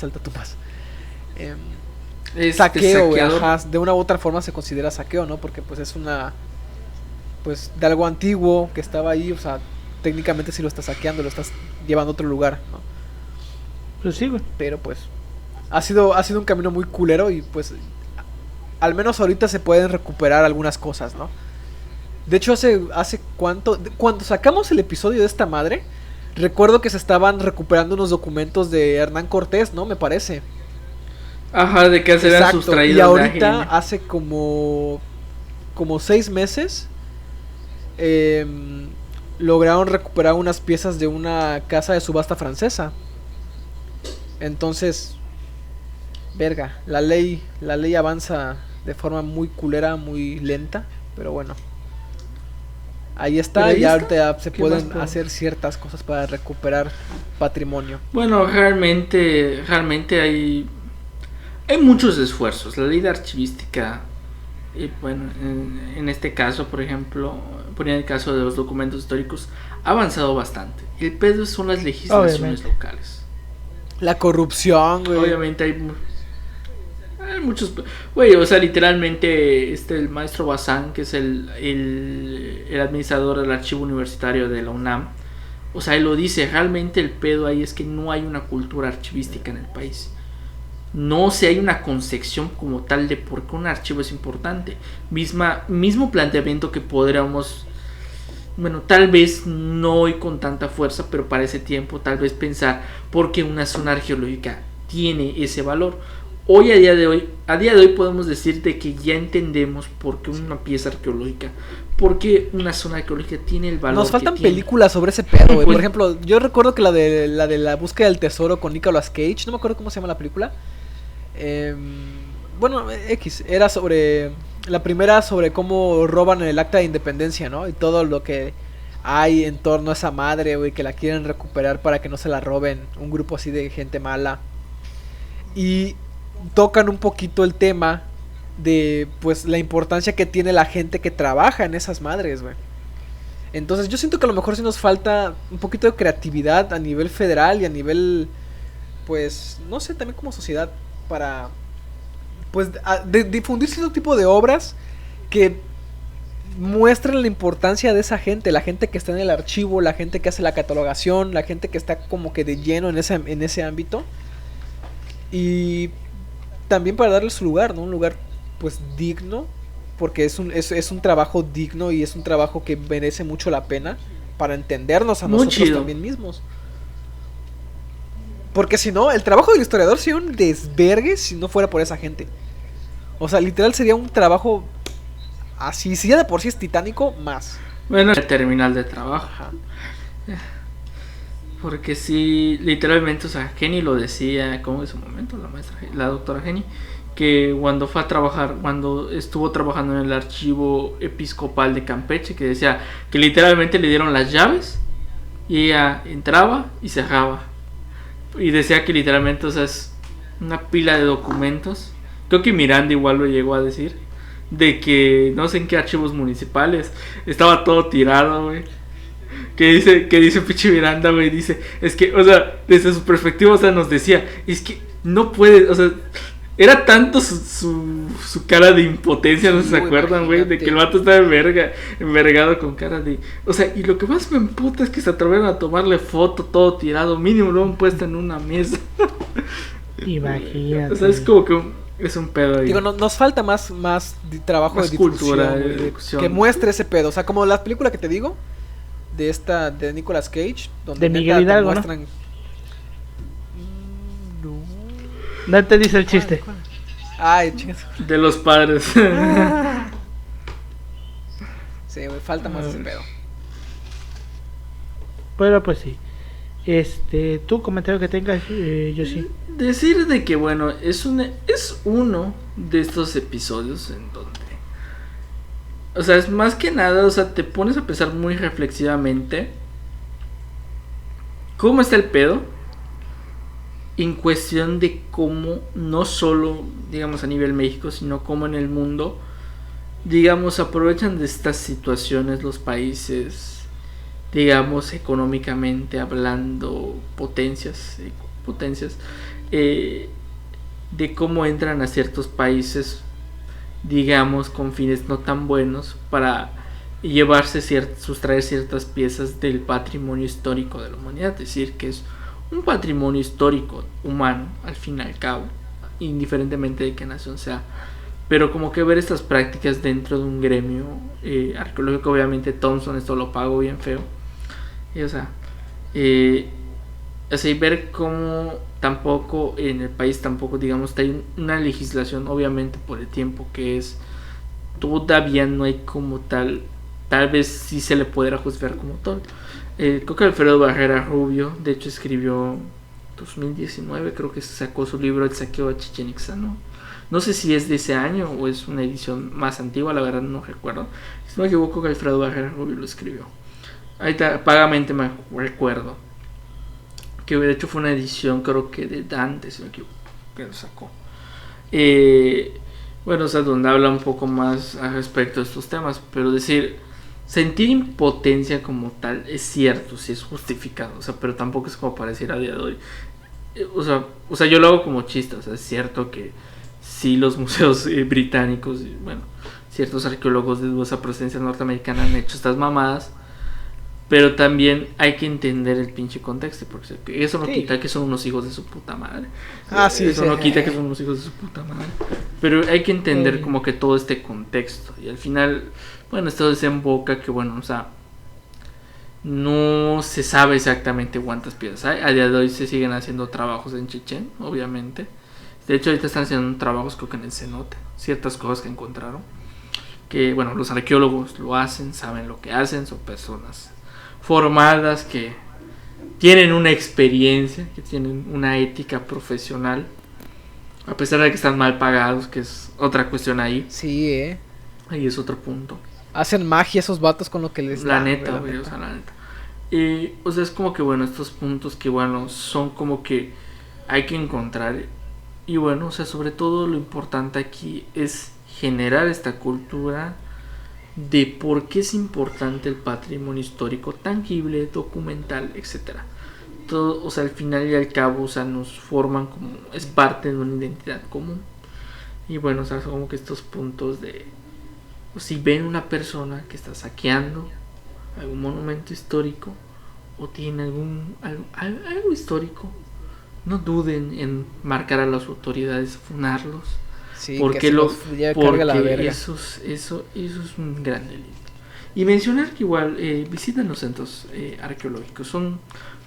Saqueo, güey. De una u otra forma se considera saqueo, ¿no? Porque pues es una... Pues de algo antiguo que estaba ahí, o sea, técnicamente si lo estás saqueando, lo estás llevando a otro lugar, ¿no? Pues sí, güey. Pero pues... Ha sido un camino muy culero y pues al menos ahorita se pueden recuperar algunas cosas, ¿no? De hecho, hace cuánto... Cuando sacamos el episodio de esta madre, recuerdo que se estaban recuperando unos documentos de Hernán Cortés, ¿no? Me parece. Ajá, de que se habían sustraído. Y ahorita, hace como 6 meses, lograron recuperar unas piezas de una casa de subasta francesa. Entonces... Verga, la ley avanza de forma muy culera, muy lenta, pero bueno. Ahí está, y ahorita se pueden hacer ciertas cosas para recuperar patrimonio. Bueno, realmente hay muchos esfuerzos. La ley de archivística, bueno, en este caso, por ejemplo, ponía el caso de los documentos históricos, ha avanzado bastante. El pedo son las legislaciones locales. La corrupción, güey. Obviamente hay muchos, güey, o sea, literalmente el maestro Bazán, que es el administrador del archivo universitario de la UNAM, o sea, él lo dice, realmente el pedo ahí es que no hay una cultura archivística en el país. No hay una concepción como tal de por qué un archivo es importante. Mismo planteamiento que podríamos, bueno, tal vez no hoy con tanta fuerza, pero para ese tiempo tal vez pensar por qué una zona arqueológica tiene ese valor. A día de hoy podemos decirte que ya entendemos por qué una pieza arqueológica, por qué una zona arqueológica tiene el valor. Nos faltan películas sobre ese pedo, güey. Por ejemplo, yo recuerdo que la de la búsqueda del tesoro con Nicolas Cage, no me acuerdo cómo se llama la película. Bueno, era sobre... La primera sobre cómo roban el acta de independencia, ¿no? Y todo lo que hay en torno a esa madre, güey, que la quieren recuperar para que no se la roben un grupo así de gente mala. Y tocan un poquito el tema de pues la importancia que tiene la gente que trabaja en esas madres, güey. Entonces yo siento que a lo mejor sí nos falta un poquito de creatividad a nivel federal y a nivel, pues, no sé, también como sociedad, para pues difundir cierto tipo de obras que muestren la importancia de esa gente, la gente que está en el archivo, la gente que hace la catalogación, la gente que está como que de lleno en ese ámbito. Y también para darle su lugar, ¿no? Un lugar pues digno, porque es un trabajo digno y es un trabajo que merece mucho la pena para entendernos a nosotros también mismos. Porque si no, el trabajo del historiador sería un desvergue si no fuera por esa gente. O sea, literal sería un trabajo así, si ya de por sí es titánico, más. Bueno, el terminal de trabajo. Ajá. Porque sí, literalmente, o sea, Jenny lo decía, como en su momento, la doctora Jenny, que cuando fue a trabajar, cuando estuvo trabajando en el archivo episcopal de Campeche, que decía que literalmente le dieron las llaves y ella entraba y cerraba. Y decía que literalmente, o sea, es una pila de documentos. Creo que Miranda igual lo llegó a decir, de que no sé en qué archivos municipales estaba todo tirado, güey. Que dice pinche Miranda, güey, dice, es que, o sea, desde su perspectiva, o sea, nos decía, es que no puede, o sea, era tanto su cara de impotencia, no se acuerdan, güey, de que el vato estaba envergado con cara de, o sea, y lo que más me emputa es que se atrevieron a tomarle foto todo tirado, mínimo lo han puesto en una mesa. Imagínate. O sea, es como que es un pedo ahí. Digo, nos falta más trabajo más de cultura, difusión, que muestre ese pedo, o sea, como la película que te digo, de Nicolas Cage, donde de Miguel Hidalgo, muestran... ¿no? No te dice el chiste. ¿Cuál? Ay, chingas. De los padres. Sí, me falta más ese pedo. Pero pues sí. ¿Tú comentario que tengas, yo sí? Decir de que bueno, es uno de estos episodios en donde, o sea, es más que nada, o sea, te pones a pensar muy reflexivamente cómo está el pedo en cuestión de cómo, no solo, digamos, a nivel México, sino cómo en el mundo, digamos, aprovechan de estas situaciones los países, digamos, económicamente hablando, potencias, de cómo entran a ciertos países, digamos, con fines no tan buenos para sustraer ciertas piezas del patrimonio histórico de la humanidad, es decir, que es un patrimonio histórico humano, al fin y al cabo, indiferentemente de qué nación sea, pero como que ver estas prácticas dentro de un gremio arqueológico, obviamente Thompson esto lo pagó bien feo, y, o sea, y ver cómo tampoco en el país digamos hay una legislación, obviamente por el tiempo que es, todavía no hay como tal vez sí se le pudiera juzgar como tal. Creo que Alfredo Barrera Rubio de hecho escribió 2019, creo que sacó su libro El saqueo de Chichén Itzá, no sé si es de ese año o es una edición más antigua, la verdad no recuerdo, si no me equivoco que Alfredo Barrera Rubio lo escribió, ahorita vagamente me recuerdo que de hecho fue una edición, creo que de Dante, si me equivoco, que lo sacó. Bueno, o sea, donde habla un poco más al respecto de estos temas, pero decir, sentir impotencia como tal es cierto, sí es justificado, o sea, pero tampoco es como para decir a día de hoy. O sea, yo lo hago como chiste, o sea, es cierto que sí los museos británicos, y, bueno, ciertos arqueólogos de dudosa procedencia norteamericana han hecho estas mamadas. Pero también hay que entender el pinche contexto, porque eso no quita que son unos hijos de su puta madre. Eso no quita que son unos hijos de su puta madre. Pero hay que entender como que todo este contexto. Y al final, bueno, esto desemboca que, bueno, o sea, no se sabe exactamente cuántas piezas hay. A día de hoy se siguen haciendo trabajos en Chichén, obviamente. De hecho, ahorita están haciendo trabajos, creo que en el cenote, ciertas cosas que encontraron. Que, bueno, los arqueólogos lo hacen, saben lo que hacen, son personas formadas que tienen una experiencia, que tienen una ética profesional, a pesar de que están mal pagados, que es otra cuestión ahí. Sí, ahí es otro punto. Hacen magia esos vatos con lo que les la neta, güey, o sea, la neta. O sea, es como que, bueno, estos puntos que, bueno, son como que hay que encontrar. Y bueno, o sea, sobre todo lo importante aquí es generar esta cultura de por qué es importante el patrimonio histórico tangible, documental, etcétera. Todo, o sea, al final y al cabo, o sea, nos forman como, es parte de una identidad común. Y bueno, o sea, son como que estos puntos de, o si ven una persona que está saqueando algún monumento histórico o tiene algo histórico, no duden en marcar a las autoridades, funarlos, Sí, porque porque eso es un gran delito. Y mencionar que igual visitan los centros arqueológicos, son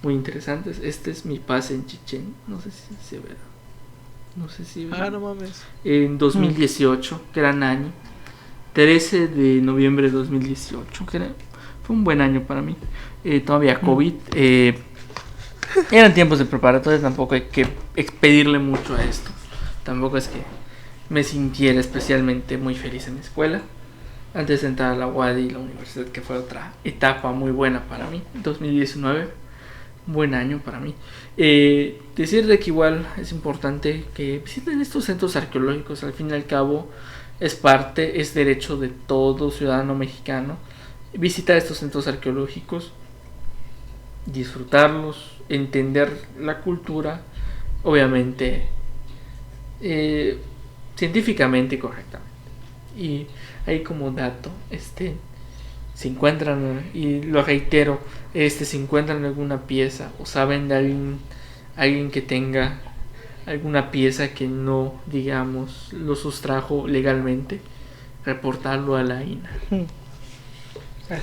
muy interesantes. Este es mi pase en Chichén, no sé si se verá. No mames. En 2018, gran año. 13 de noviembre de 2018, fue un buen año para mí. Todavía COVID. Eran tiempos de preparatoria, tampoco hay que expedirle mucho a esto. Tampoco es que me sintiera especialmente muy feliz en mi escuela. Antes de entrar a la UAD y la universidad, que fue otra etapa muy buena para mí. 2019, buen año para mí. Decirle que igual es importante que visiten estos centros arqueológicos. Al fin y al cabo es derecho de todo ciudadano mexicano visitar estos centros arqueológicos, disfrutarlos, entender la cultura, obviamente científicamente y correctamente. Y ahí como dato, si encuentran, y lo reitero, si encuentran alguna pieza o saben de alguien que tenga alguna pieza que no, digamos, lo sustrajo legalmente, reportarlo a la INA.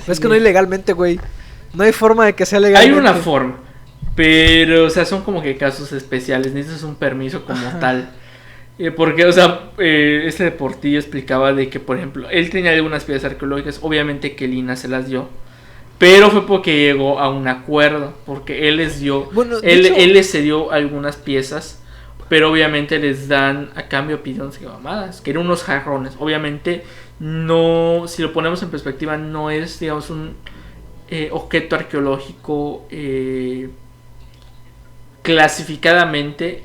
Es que no hay legalmente, güey. No hay forma de que sea legalmente. Hay una forma, pero, o sea, son como que casos especiales. Necesitas un permiso como tal. Porque, o sea, este deportillo explicaba de que, por ejemplo, él tenía algunas piezas arqueológicas. Obviamente que el INA se las dio, pero fue porque llegó a un acuerdo. Porque él les dio, bueno, él les cedió algunas piezas, pero obviamente les dan a cambio pidones y mamadas, que eran unos jarrones. Obviamente no, si lo ponemos en perspectiva, no es, digamos, un objeto arqueológico clasificadamente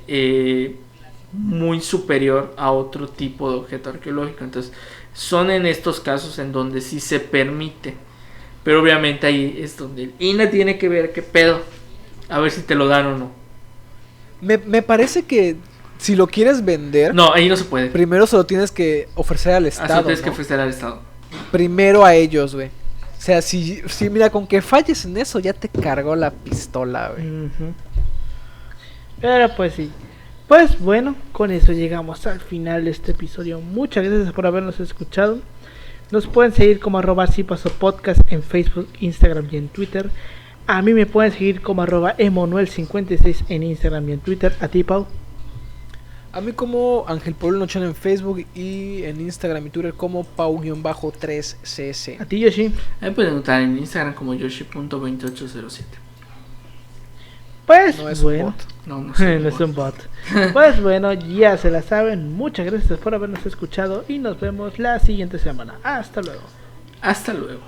muy superior a otro tipo de objeto arqueológico. Entonces son en estos casos en donde sí se permite, pero obviamente ahí es donde el INA tiene que ver qué pedo, a ver si te lo dan o no. Me parece que si lo quieres vender, no, ahí no se puede. Primero se lo tienes que ofrecer al Estado. Tienes que ofrecer al Estado. Primero a ellos, güey. O sea, si mira, con que falles en eso ya te cargó la pistola, güey. Uh-huh. Pero pues sí. Pues bueno, con eso llegamos al final de este episodio. Muchas gracias por habernos escuchado. Nos pueden seguir como @sipasopodcast en Facebook, Instagram y en Twitter. A mí me pueden seguir como @emanuel56 en Instagram y en Twitter. A ti, Pau. A mí como Ángel Pablo Nochón en Facebook y en Instagram y Twitter como Pau-3cc. A ti, Yoshi. Me pueden encontrar en Instagram como yoshi.2807. Pues no es bueno. No es un bot. Pues bueno, ya se la saben. Muchas gracias por habernos escuchado y nos vemos la siguiente semana. Hasta luego. Hasta luego.